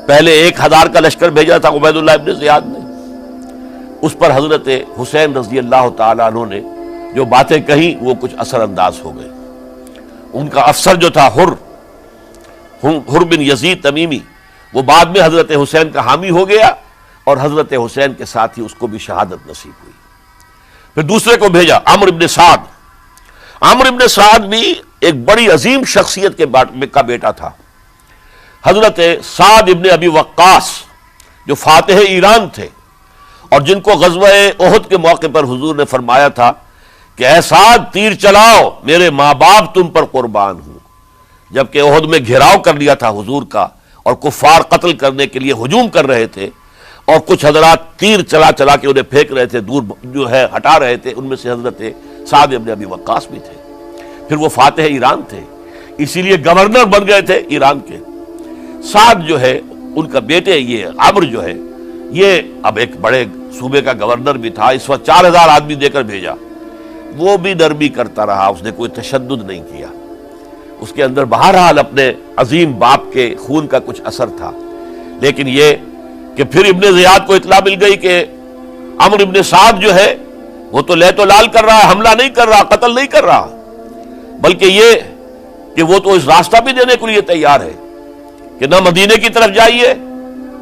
پہلے 1000 کا لشکر بھیجا تھا عبید اللہ ابن زیاد نے، اس پر حضرت حسین رضی اللہ تعالیٰ عنہ نے جو باتیں کہیں وہ کچھ اثر انداز ہو گئے۔ ان کا افسر جو تھا حر بن یزید تمیمی، وہ بعد میں حضرت حسین کا حامی ہو گیا، اور حضرت حسین کے ساتھ ہی اس کو بھی شہادت نصیب ہوئی۔ پھر دوسرے کو بھیجا عمرو بن سعد۔ عمرو بن سعد بھی ایک بڑی عظیم شخصیت کا بیٹا تھا، حضرت سعد ابن ابی وقاص جو فاتح ایران تھے، اور جن کو غزوہ احد کے موقع پر حضور نے فرمایا تھا کہ اے سعد تیر چلاؤ، میرے ماں باپ تم پر قربان ہوں۔ جبکہ احد میں گھیراؤ کر لیا تھا حضور کا، اور کفار قتل کرنے کے لیے ہجوم کر رہے تھے، اور کچھ حضرات تیر چلا چلا کے انہیں پھینک رہے تھے، دور جو ہے ہٹا رہے تھے، ان میں سے حضرت سعد ابن ابی وقاص بھی تھے۔ پھر وہ فاتح ایران تھے، اسی لیے گورنر بن گئے تھے ایران کے۔ سعد جو ہے ان کا بیٹے، یہ عمرو جو ہے یہ اب ایک بڑے صوبے کا گورنر بھی تھا، اس وقت 4000 آدمی دے کر بھیجا، وہ بھی نرمی کرتا رہا، اس نے کوئی تشدد نہیں کیا، اس کے اندر بہرحال اپنے عظیم باپ کے خون کا کچھ اثر تھا۔ لیکن یہ کہ پھر ابن زیاد کو اطلاع مل گئی کہ عمرو ابن سعد جو ہے وہ تو لے تو لال کر رہا ہے، حملہ نہیں کر رہا، قتل نہیں کر رہا، بلکہ یہ کہ وہ تو اس راستہ بھی دینے کے لیے تیار ہے کہ نہ مدینے کی طرف جائیے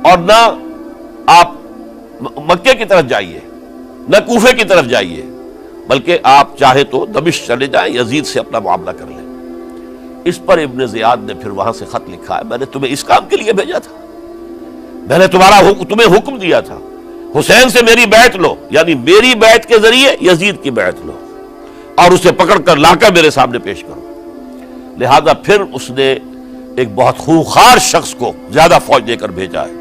اور نہ آپ مکے کی طرف جائیے، نہ کوفے کی طرف جائیے، بلکہ آپ چاہے تو دمشق چلے جائیں، یزید سے اپنا معاملہ کر لیں۔ اس پر ابن زیاد نے پھر وہاں سے خط لکھا ہے، میں نے تمہیں اس کام کے لیے بھیجا تھا، میں نے تمہیں حکم دیا تھا حسین سے میری بیعت لو، یعنی میری بیعت کے ذریعے یزید کی بیعت لو اور اسے پکڑ کر لا کر میرے سامنے پیش کرو۔ لہذا پھر اس نے ایک بہت خوںخوار شخص کو زیادہ فوج دے کر بھیجا ہے،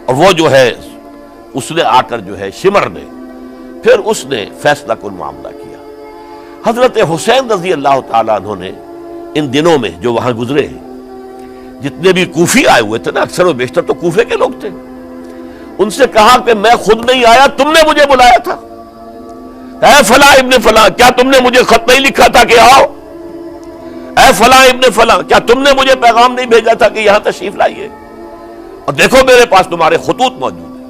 اور وہ جو ہے اس نے آ کر جو ہے شمر نے پھر اس نے فیصلہ کن معاملہ کیا۔ حضرت حسین رضی اللہ تعالیٰ عنہ نے ان دنوں میں جو وہاں گزرے ہیں، جتنے بھی کوفی آئے ہوئے تھے نا، اکثر و بیشتر تو کوفے کے لوگ تھے، ان سے کہا کہ میں خود نہیں آیا، تم نے مجھے بلایا تھا، اے فلاں ابن فلاں کیا تم نے مجھے خط نہیں لکھا تھا کہ آؤ؟ اے فلاں ابن فلاں کیا تم نے مجھے پیغام نہیں بھیجا تھا کہ یہاں تشریف لائیے؟ اور دیکھو میرے پاس تمہارے خطوط موجود ہیں۔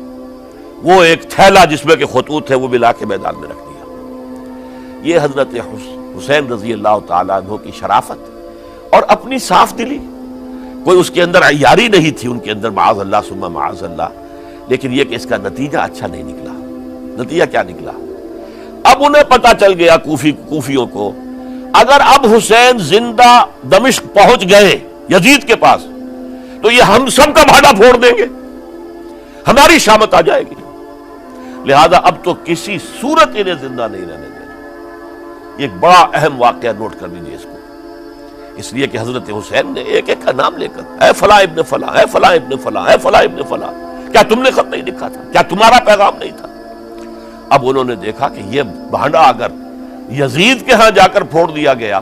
وہ ایک تھیلا جس میں کہ خطوط ہے وہ بھی لا کے میدان میں رکھ دیا۔ یہ حضرت حسین رضی اللہ تعالیٰ عنہ کی شرافت اور اپنی صاف دلی، کوئی اس کے اندر عیاری نہیں تھی ان کے اندر، معاذ اللہ ثم معاذ اللہ، لیکن یہ کہ اس کا نتیجہ اچھا نہیں نکلا۔ نتیجہ کیا نکلا؟ اب انہیں پتا چل گیا کوفیوں کو، اگر اب حسین زندہ دمشق پہنچ گئے یزید کے پاس تو یہ ہم سب کا بھاڑا پھوڑ دیں گے، ہماری شامت آ جائے گی، لہذا اب تو کسی صورت انہیں زندہ نہیں رہنے دینا۔ یہ ایک بڑا اہم واقعہ نوٹ کر لیجیے اس کو، اس لیے کہ حضرت حسین نے ایک ایک کا نام لے کر اے فلاں ابن فلاں، اے فلاں ابن فلاں، اے فلاں ابن فلاں، کیا تم نے خط نہیں لکھا تھا؟ کیا تمہارا پیغام نہیں تھا؟ اب انہوں نے دیکھا کہ یہ بھانڈا اگر یزید کے ہاں جا کر پھوڑ دیا گیا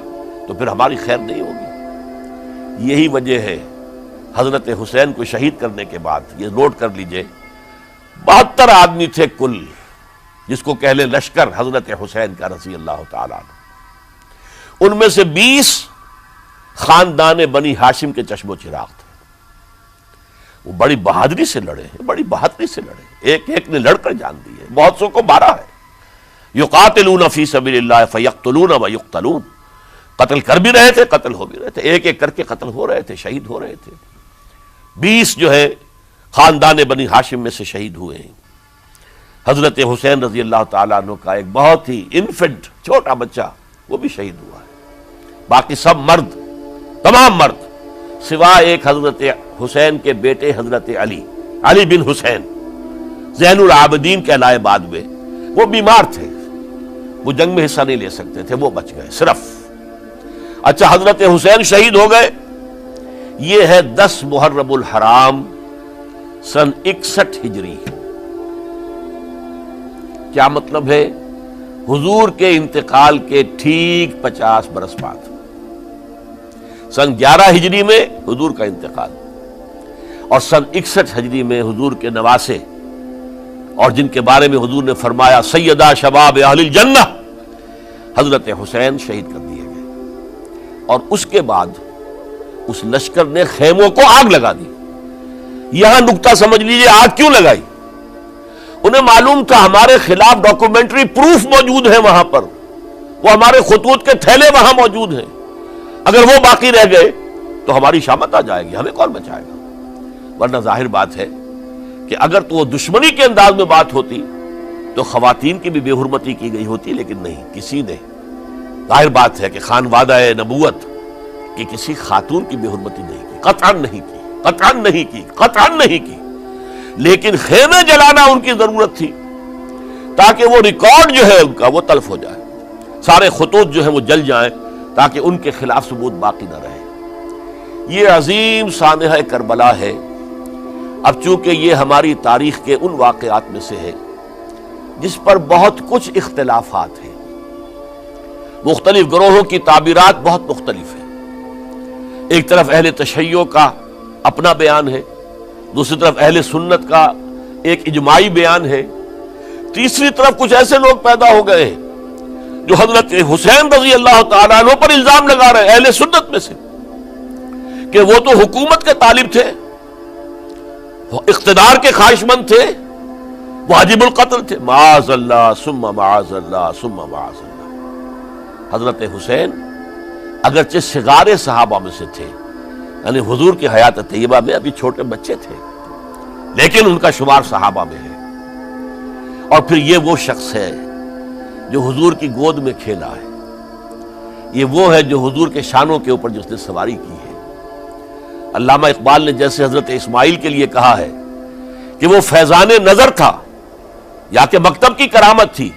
تو پھر ہماری خیر نہیں ہوگی۔ یہی وجہ ہے حضرت حسین کو شہید کرنے کے بعد، یہ نوٹ کر لیجئے، 72 آدمی تھے کل، جس کو کہہ لیں لشکر حضرت حسین کا رضی اللہ تعالیٰ عنہ، ان میں سے 20 خاندان بنی ہاشم کے چشم و چراغ تھے۔ وہ بڑی بہادری سے لڑے ہیں، بڑی بہادری سے لڑے، ایک ایک نے لڑ کر جان دی ہے، بہت سو کو مارا ہے۔ یقاتلون فی سبیل اللہ فیقتلون ویقتلون، قتل کر بھی رہے تھے، قتل ہو بھی رہے تھے، ایک ایک کر کے قتل ہو رہے تھے، شہید ہو رہے تھے۔ 20 جو ہے خاندان بنی ہاشم میں سے شہید ہوئے ہیں۔ حضرت حسین رضی اللہ تعالیٰ عنہ کا ایک بہت ہی انفنٹ چھوٹا بچہ وہ بھی شہید ہوا ہے۔ باقی سب مرد، تمام مرد، سوائے ایک حضرت حسین کے بیٹے حضرت علی بن حسین زین العابدین کہلائے بعد میں، وہ بیمار تھے، وہ جنگ میں حصہ نہیں لے سکتے تھے، وہ بچ گئے صرف۔ اچھا، حضرت حسین شہید ہو گئے، یہ ہے 10 محرم الحرام سن 61 ہجری۔ کیا مطلب ہے؟ حضور کے انتقال کے ٹھیک 50 برس بعد، سن 11 ہجری میں حضور کا انتقال، اور سن 61 ہجری میں حضور کے نواسے اور جن کے بارے میں حضور نے فرمایا سیدہ شباب اہل الجنہ، حضرت حسین شہید کر دیے گئے۔ اور اس کے بعد اس لشکر نے خیموں کو آگ لگا دی۔ یہاں نکتہ سمجھ لیجیے، آگ کیوں لگائی؟ انہیں معلوم تھا ہمارے خلاف ڈاکومنٹری پروف موجود ہے وہاں پر، وہ ہمارے خطوط کے تھیلے وہاں موجود ہیں، اگر وہ باقی رہ گئے تو ہماری شامت آ جائے گی، ہمیں کون بچائے گا؟ ورنہ ظاہر بات ہے کہ اگر تو وہ دشمنی کے انداز میں بات ہوتی تو خواتین کی بھی بے حرمتی کی گئی ہوتی، لیکن نہیں، کسی نے، ظاہر بات ہے کہ خانوادہ نبوت کی کسی خاتون کی بے حرمتی نہیں کی، قطعاً نہیں کی، قطعاً نہیں کی، قطعاً نہیں کی، لیکن خیمے جلانا ان کی ضرورت تھی تاکہ وہ ریکارڈ جو ہے ان کا وہ تلف ہو جائے، سارے خطوط جو ہیں وہ جل جائیں تاکہ ان کے خلاف ثبوت باقی نہ رہے۔ یہ عظیم سانحہ کربلا ہے۔ اب چونکہ یہ ہماری تاریخ کے ان واقعات میں سے ہے جس پر بہت کچھ اختلافات ہیں، مختلف گروہوں کی تعبیرات بہت مختلف ہیں۔ ایک طرف اہل تشیع کا اپنا بیان ہے، دوسری طرف اہل سنت کا ایک اجماعی بیان ہے، تیسری طرف کچھ ایسے لوگ پیدا ہو گئے ہیں جو حضرت حسین رضی اللہ تعالیٰ عنہ پر الزام لگا رہے ہیں اہل سنت میں سے کہ وہ تو حکومت کے طالب تھے، اقتدار کے خواہشمند تھے، واجب القتل تھے۔ معاذ اللہ ثم معاذ اللہ ثم معاذ اللہ۔ حضرت حسین اگرچہ صغار صحابہ میں سے تھے، یعنی حضور کی حیات طیبہ میں ابھی چھوٹے بچے تھے، لیکن ان کا شمار صحابہ میں ہے، اور پھر یہ وہ شخص ہے جو حضور کی گود میں کھیلا ہے، یہ وہ ہے جو حضور کے شانوں کے اوپر جس نے سواری کی ہے۔ علامہ اقبال نے جیسے حضرت اسماعیل کے لیے کہا ہے کہ وہ فیضان نظر تھا یا کہ مکتب کی کرامت تھی،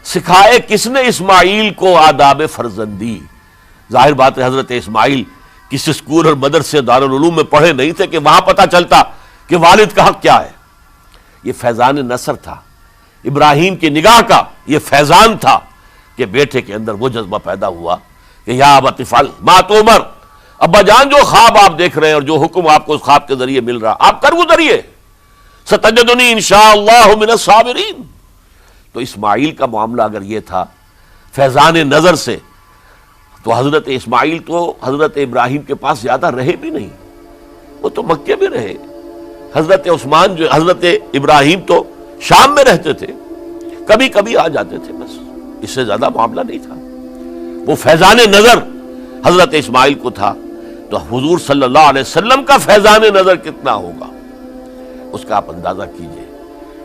سکھائے کس نے اسماعیل کو آداب فرزندی۔ ظاہر بات ہے حضرت اسماعیل کسی اسکول اور مدرسے دارالعلوم میں پڑھے نہیں تھے کہ وہاں پتہ چلتا کہ والد کا حق کیا ہے۔ یہ فیضان نصر تھا، ابراہیم کی نگاہ کا یہ فیضان تھا کہ بیٹے کے اندر وہ جذبہ پیدا ہوا کہ یا ابت افعل ما تؤمر، ابا جان جو خواب آپ دیکھ رہے ہیں اور جو حکم آپ کو اس خواب کے ذریعے مل رہا آپ کر گزریے، ستجدنی انشاءاللہ من الصابرین۔ تو اسماعیل کا معاملہ اگر یہ تھا فیضان نظر سے، تو حضرت اسماعیل تو حضرت ابراہیم کے پاس زیادہ رہے بھی نہیں، وہ تو مکے میں رہے۔ حضرت عثمان جو حضرت ابراہیم تو شام میں رہتے تھے، کبھی کبھی آ جاتے تھے، بس اس سے زیادہ معاملہ نہیں تھا۔ وہ فیضان نظر حضرت اسماعیل کو تھا، تو حضور صلی اللہ علیہ وسلم کا فیضان نظر کتنا ہوگا اس کا آپ اندازہ کیجئے۔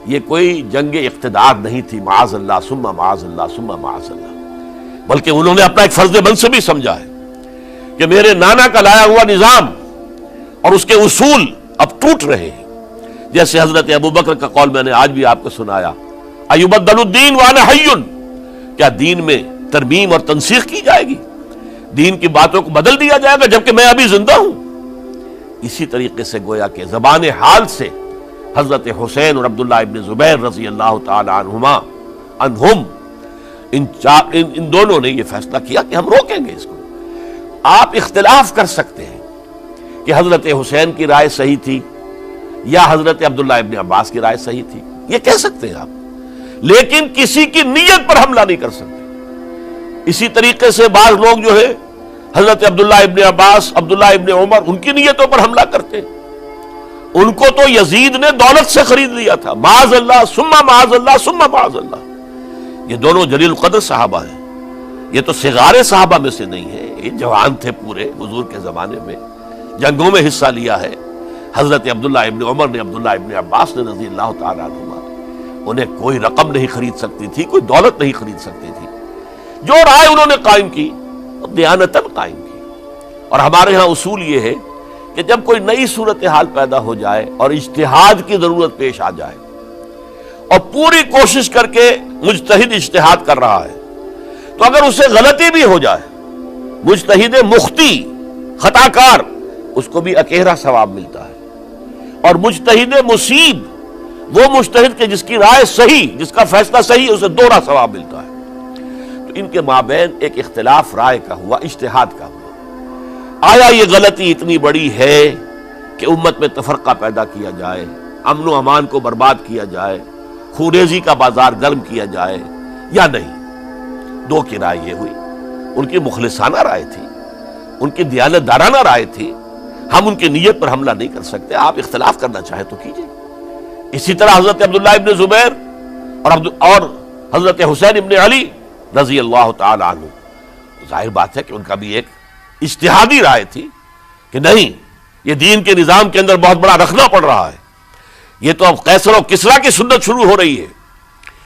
یہ کوئی جنگ اقتدار نہیں تھی، معاذ اللہ ثم معاذ اللہ ثم معاذ اللہ، بلکہ انہوں نے اپنا ایک فرض منصبی سمجھا ہے کہ میرے نانا کا لایا ہوا نظام اور اس کے اصول اب ٹوٹ رہے ہیں۔ جیسے حضرت ابوبکر کا قول میں نے آج بھی آپ کو سنایا، ایبدل الدین وانا حی، کیا دین میں ترمیم اور تنسیخ کی جائے گی، دین کی باتوں کو بدل دیا جائے گا جبکہ میں ابھی زندہ ہوں۔ اسی طریقے سے گویا کہ زبان حال سے حضرت حسین اور عبداللہ ابن زبیر رضی اللہ تعالی عنہم ان دونوں نے یہ فیصلہ کیا کہ ہم روکیں گے اس کو۔ آپ اختلاف کر سکتے ہیں کہ حضرت حسین کی رائے صحیح تھی یا حضرت عبداللہ ابن عباس کی رائے صحیح تھی، یہ کہہ سکتے ہیں آپ، لیکن کسی کی نیت پر حملہ نہیں کر سکتے۔ اسی طریقے سے بعض لوگ جو ہے حضرت عبداللہ ابن عباس، عبداللہ ابن عمر، ان کی نیتوں پر حملہ کرتے ہیں۔ ان کو تو یزید نے دولت سے خرید لیا تھا، معاذ اللہ ثم معاذ اللہ ثم معاذ اللہ۔ یہ دونوں جلیل القدر صحابہ ہیں، یہ تو صغار صحابہ میں سے نہیں ہے، یہ جوان تھے پورے حضور کے زمانے میں، جنگوں میں حصہ لیا ہے۔ حضرت عبداللہ ابن عمر نے، عبداللہ ابن عباس نے رضی اللہ تعالیٰ عنہما، انہیں کوئی رقم نہیں خرید سکتی تھی، کوئی دولت نہیں خرید سکتی تھی۔ جو رائے انہوں نے قائم کی دیانتاً قائم کی۔ اور ہمارے ہاں اصول یہ ہے کہ جب کوئی نئی صورتحال پیدا ہو جائے اور اجتہاد کی ضرورت پیش آ جائے اور پوری کوشش کر کے مجتہد اجتہاد کر رہا ہے، تو اگر اسے غلطی بھی ہو جائے، مجتہد مختی خطا کار، اس کو بھی اکیرا ثواب ملتا ہے، اور مجتہد مصیب وہ مجتہد کے جس کی رائے صحیح، جس کا فیصلہ صحیح، اسے دوہرا ثواب ملتا ہے۔ تو ان کے مابین ایک اختلاف رائے کا ہوا، اجتہاد کا ہوا۔ آیا یہ غلطی اتنی بڑی ہے کہ امت میں تفرقہ پیدا کیا جائے، امن و امان کو برباد کیا جائے، خوریزی کا بازار گرم کیا جائے، یا نہیں؟ دو کی رائے یہ ہوئی، ان کی مخلصانہ رائے تھی، ان کی دیانت دارانہ رائے تھی، ہم ان کی نیت پر حملہ نہیں کر سکتے، آپ اختلاف کرنا چاہیں تو کیجئے۔ اسی طرح حضرت عبداللہ ابن زبیر اور حضرت حسین ابن علی رضی اللہ تعالی عنہ، ظاہر بات ہے کہ ان کا بھی ایک اجتہادی رائے تھی کہ نہیں، یہ دین کے نظام کے اندر بہت بڑا رکھنا پڑ رہا ہے، یہ تو اب قیصر و کسریٰ کی سنت شروع ہو رہی ہے،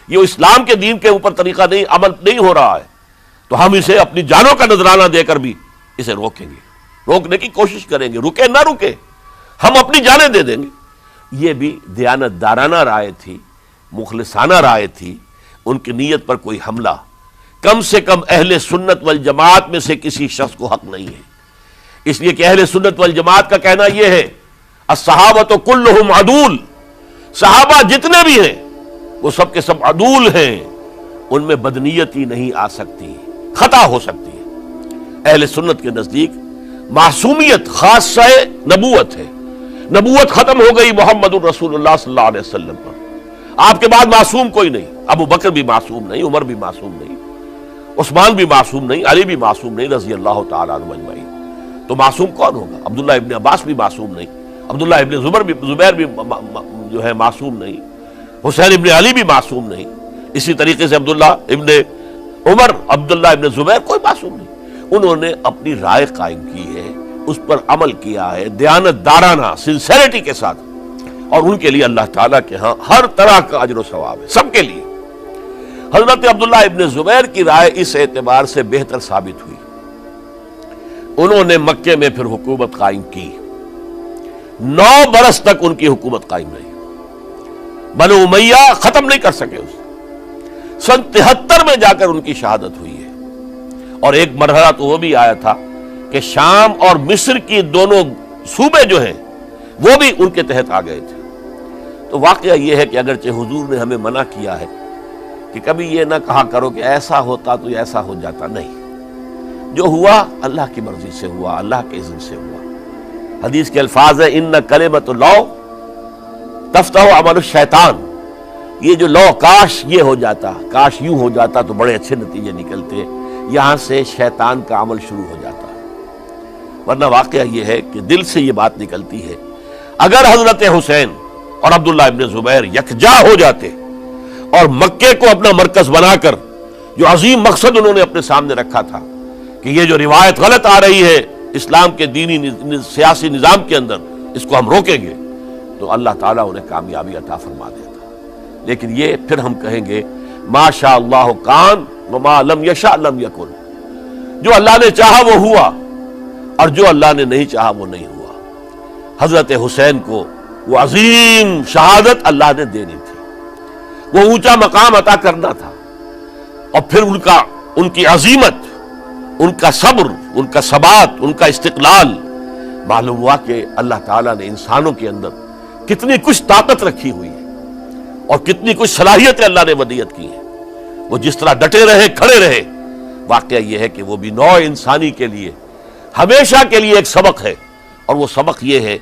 یہ اسلام کے دین کے اوپر طریقہ نہیں، عمل نہیں ہو رہا ہے، تو ہم اسے اپنی جانوں کا نذرانہ دے کر بھی اسے روکیں گے، روکنے کی کوشش کریں گے، رکے نہ رکے ہم اپنی جانیں دے دیں گے۔ یہ بھی دیانت دارانہ رائے تھی، مخلصانہ رائے تھی، ان کی نیت پر کوئی حملہ کم سے کم اہل سنت والجماعت میں سے کسی شخص کو حق نہیں ہے۔ اس لیے کہ اہل سنت والجماعت کا کہنا یہ ہے، الصحابۃ کلہم عدول، صحابہ جتنے بھی ہیں وہ سب کے سب عدول ہیں، ان میں بدنیتی نہیں آ سکتی، خطا ہو سکتی ہے۔ اہل سنت کے نزدیک معصومیت خاصہ نبوت ہے، نبوت ختم ہو گئی محمد الرسول اللہ صلی اللہ علیہ وسلم پر، آپ کے بعد معصوم کوئی نہیں، ابو بکر بھی معصوم نہیں، عمر بھی معصوم نہیں، عثمان بھی معصوم نہیں، علی بھی معصوم نہیں رضی اللہ تعالیٰ عنہ اجمعین۔ تو معصوم کون ہوگا؟ عبداللہ ابن عباس بھی معصوم نہیں، عبداللہ ابن زبیر بھی جو ہے معصوم نہیں، حسین ابن علی بھی معصوم نہیں، اسی طریقے سے عبداللہ ابن عمر، عبداللہ ابن زبیر، کوئی معصوم نہیں۔ انہوں نے اپنی رائے قائم کی ہے، اس پر عمل کیا ہے دیانت دارانہ سنسیریٹی کے ساتھ، اور ان کے لیے اللہ تعالیٰ کے ہاں ہر طرح کا اجر و ثواب ہے، سب کے لیے۔ حضرت عبداللہ ابن زبیر کی رائے اس اعتبار سے بہتر ثابت ہوئی انہوں نے مکے میں پھر حکومت قائم کی، 9 برس تک ان کی حکومت قائم رہی، بنو امیہ ختم نہیں کر سکے اسے۔ سن 73 میں جا کر ان کی شہادت ہوئی ہے، اور ایک مرحلہ تو وہ بھی آیا تھا کہ شام اور مصر کی دونوں صوبے جو ہیں وہ بھی ان کے تحت آ گئے تھے۔ تو واقعہ یہ ہے کہ اگرچہ حضور نے ہمیں منع کیا ہے کہ کبھی یہ نہ کہا کرو کہ ایسا ہوتا تو ایسا ہو جاتا، نہیں، جو ہوا اللہ کی مرضی سے ہوا، اللہ کے اذن سے ہوا۔ حدیث کے الفاظ ہیں ان کلمۃ اللہ تفتح عمل الشیطان، یہ جو لو کاش یہ ہو جاتا، کاش یوں ہو جاتا تو بڑے اچھے نتیجے نکلتے، یہاں سے شیطان کا عمل شروع ہو جاتا۔ ورنہ واقعہ یہ ہے کہ دل سے یہ بات نکلتی ہے، اگر حضرت حسین اور عبداللہ ابن زبیر یکجا ہو جاتے اور مکے کو اپنا مرکز بنا کر جو عظیم مقصد انہوں نے اپنے سامنے رکھا تھا کہ یہ جو روایت غلط آ رہی ہے اسلام کے دینی سیاسی نظام کے اندر، اس کو ہم روکیں گے، تو اللہ تعالیٰ انہیں کامیابی عطا فرما دیتا۔ لیکن یہ پھر ہم کہیں گے ما شاء اللہ کان وما لم یشاء لم یکن، جو اللہ نے چاہا وہ ہوا، اور جو اللہ نے نہیں چاہا وہ نہیں ہوا۔ حضرت حسین کو وہ عظیم شہادت اللہ نے دینی تھی، وہ اونچا مقام عطا کرنا تھا، اور پھر ان کی عظیمت، ان کا صبر، ان کا ثبات، ان کا استقلال، معلوم ہوا کہ اللہ تعالیٰ نے انسانوں کے اندر کتنی کچھ طاقت رکھی ہوئی ہے اور کتنی کچھ صلاحیتیں اللہ نے ودیعت کی ہیں۔ وہ جس طرح ڈٹے رہے، کھڑے رہے، واقعہ یہ ہے کہ وہ بھی نوع انسانی کے لیے ہمیشہ کے لیے ایک سبق ہے، اور وہ سبق یہ ہے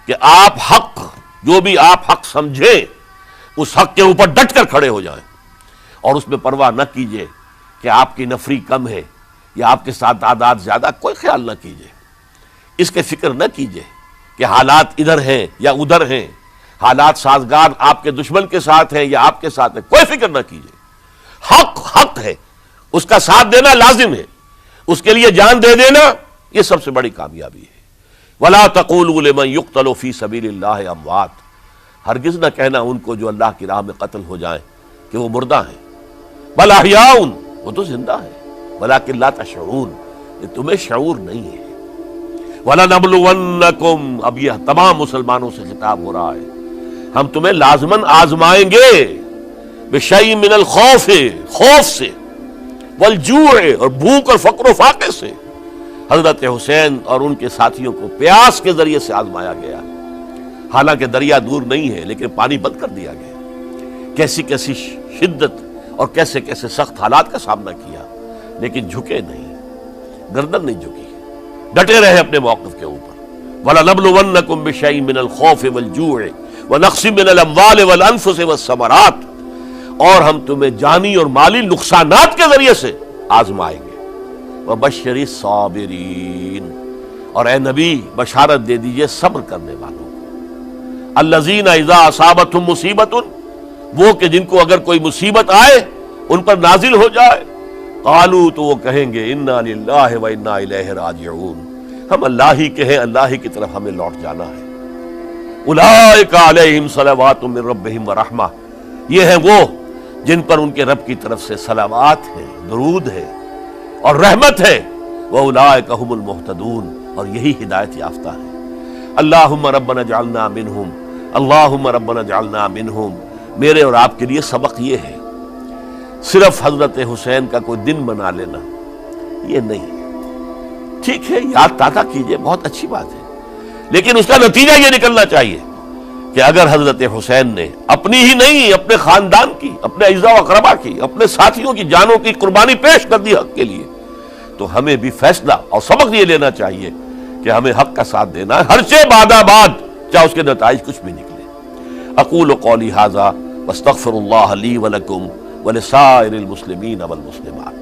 کہ آپ حق، جو بھی آپ حق سمجھیں اس حق کے اوپر ڈٹ کر کھڑے ہو جائیں، اور اس میں پرواہ نہ کیجئے کہ آپ کی نفری کم ہے یا آپ کے ساتھ تعداد زیادہ، کوئی خیال نہ کیجئے، اس کے فکر نہ کیجئے کہ حالات ادھر ہیں یا ادھر ہیں، حالات سازگار آپ کے دشمن کے ساتھ ہیں یا آپ کے ساتھ ہیں، کوئی فکر نہ کیجئے۔ حق حق ہے، اس کا ساتھ دینا لازم ہے، اس کے لیے جان دے دینا یہ سب سے بڑی کامیابی ہے۔ وَلَا تَقُولُوا لِمَن يُقْتَلُ فِي سَبِيلِ اللَّهِ أَمْوَاتٌ، ہرگز نہ کہنا ان کو جو اللہ کی راہ میں قتل ہو جائیں کہ وہ مردہ ہیں، بل احیاء، وہ تو زندہ ہیں، ولیکن لا تشعرون، یہ تمہیں شعور نہیں ہے۔ وَلَنَبْلُوَنَّكُمْ، اب یہ تمام مسلمانوں سے خطاب ہو رہا ہے، ہم تمہیں لازماً آزمائیں گے، بِشَيْءٍ مِّنَ الْخَوْفِ، خوف سے، وَالْجُوعِ، اور بھوک اور فقر و فاقے سے۔ حضرت حسین اور ان کے ساتھیوں کو پیاس کے ذریعے سے آزمایا گیا، حالانکہ دریا دور نہیں ہے لیکن پانی بند کر دیا گیا، کیسی کیسی شدت اور کیسے کیسے سخت حالات کا سامنا کیا، لیکن جھکے نہیں، گردن نہیں جھکی، ڈٹے رہے اپنے موقف کے اوپر۔ وَلَنَبْلُوَنَّكُمْ بِشَيْءٍ مِّنَ الْخَوْفِ وَالْجُوعِ وَنَقْصٍ مِّنَ الْأَمْوَالِ وَالْأَنفُسِ وَالثَّمَرَاتِ، اور ہم تمہیں جانی اور مالی نقصانات کے ذریعے سے آزمائیں گے۔ وَبَشِّرِ الصَّابِرِينَ، اور اے نبی بشارت دے دیجئے صبر کرنے والوں کو۔ الَّذِينَ إِذَا أَصَابَتْهُمْ مُصِيبَةٌ، وہ کہ جن کو اگر کوئی مصیبت آئے، ان پر نازل ہو جائے، قالوا، تو وہ کہیں گے اِنَّا لِلَّهِ وَإِنَّا إِلَيْهِ راجعون، ہم اللہ ہی کے ہیں، اللہ ہی کی طرف ہمیں لوٹ جانا ہے۔ أُولَئِكَ عَلَيْهِمْ صَلَوَاتٌ مِّن رَّبِّهِمْ وَرَحْمَةٌ، یہ ہیں وہ جن پر ان کے رب کی طرف سے صلوات ہے، درود ہے اور رحمت ہے۔ وَأُولَئِكَ هُمُ الْمُهْتَدُونَ، اور یہی ہدایت یافتہ ہے۔ اللہم ربنا اجعلنا منہم، اللہم ربنا اجعلنا منہم، میرے اور آپ کے لیے سبق یہ ہے، صرف حضرت حسین کا کوئی دن منا لینا یہ نہیں، ٹھیک ہے یاد تازہ کیجئے، بہت اچھی بات ہے، لیکن اس کا نتیجہ یہ نکلنا چاہیے کہ اگر حضرت حسین نے اپنی ہی نہیں، اپنے خاندان کی، اپنے اعزاء و اقربا کی، اپنے ساتھیوں کی جانوں کی قربانی پیش کر دی حق کے لیے، تو ہمیں بھی فیصلہ اور سبق یہ لینا چاہیے کہ ہمیں حق کا ساتھ دینا ہے، ہرچہ بعد چاہے اس کے نتائج کچھ بھی نکلے۔ اقول قولی ھذا واستغفر اللہ لی ولکم ولسائر المسلمین والمسلمات۔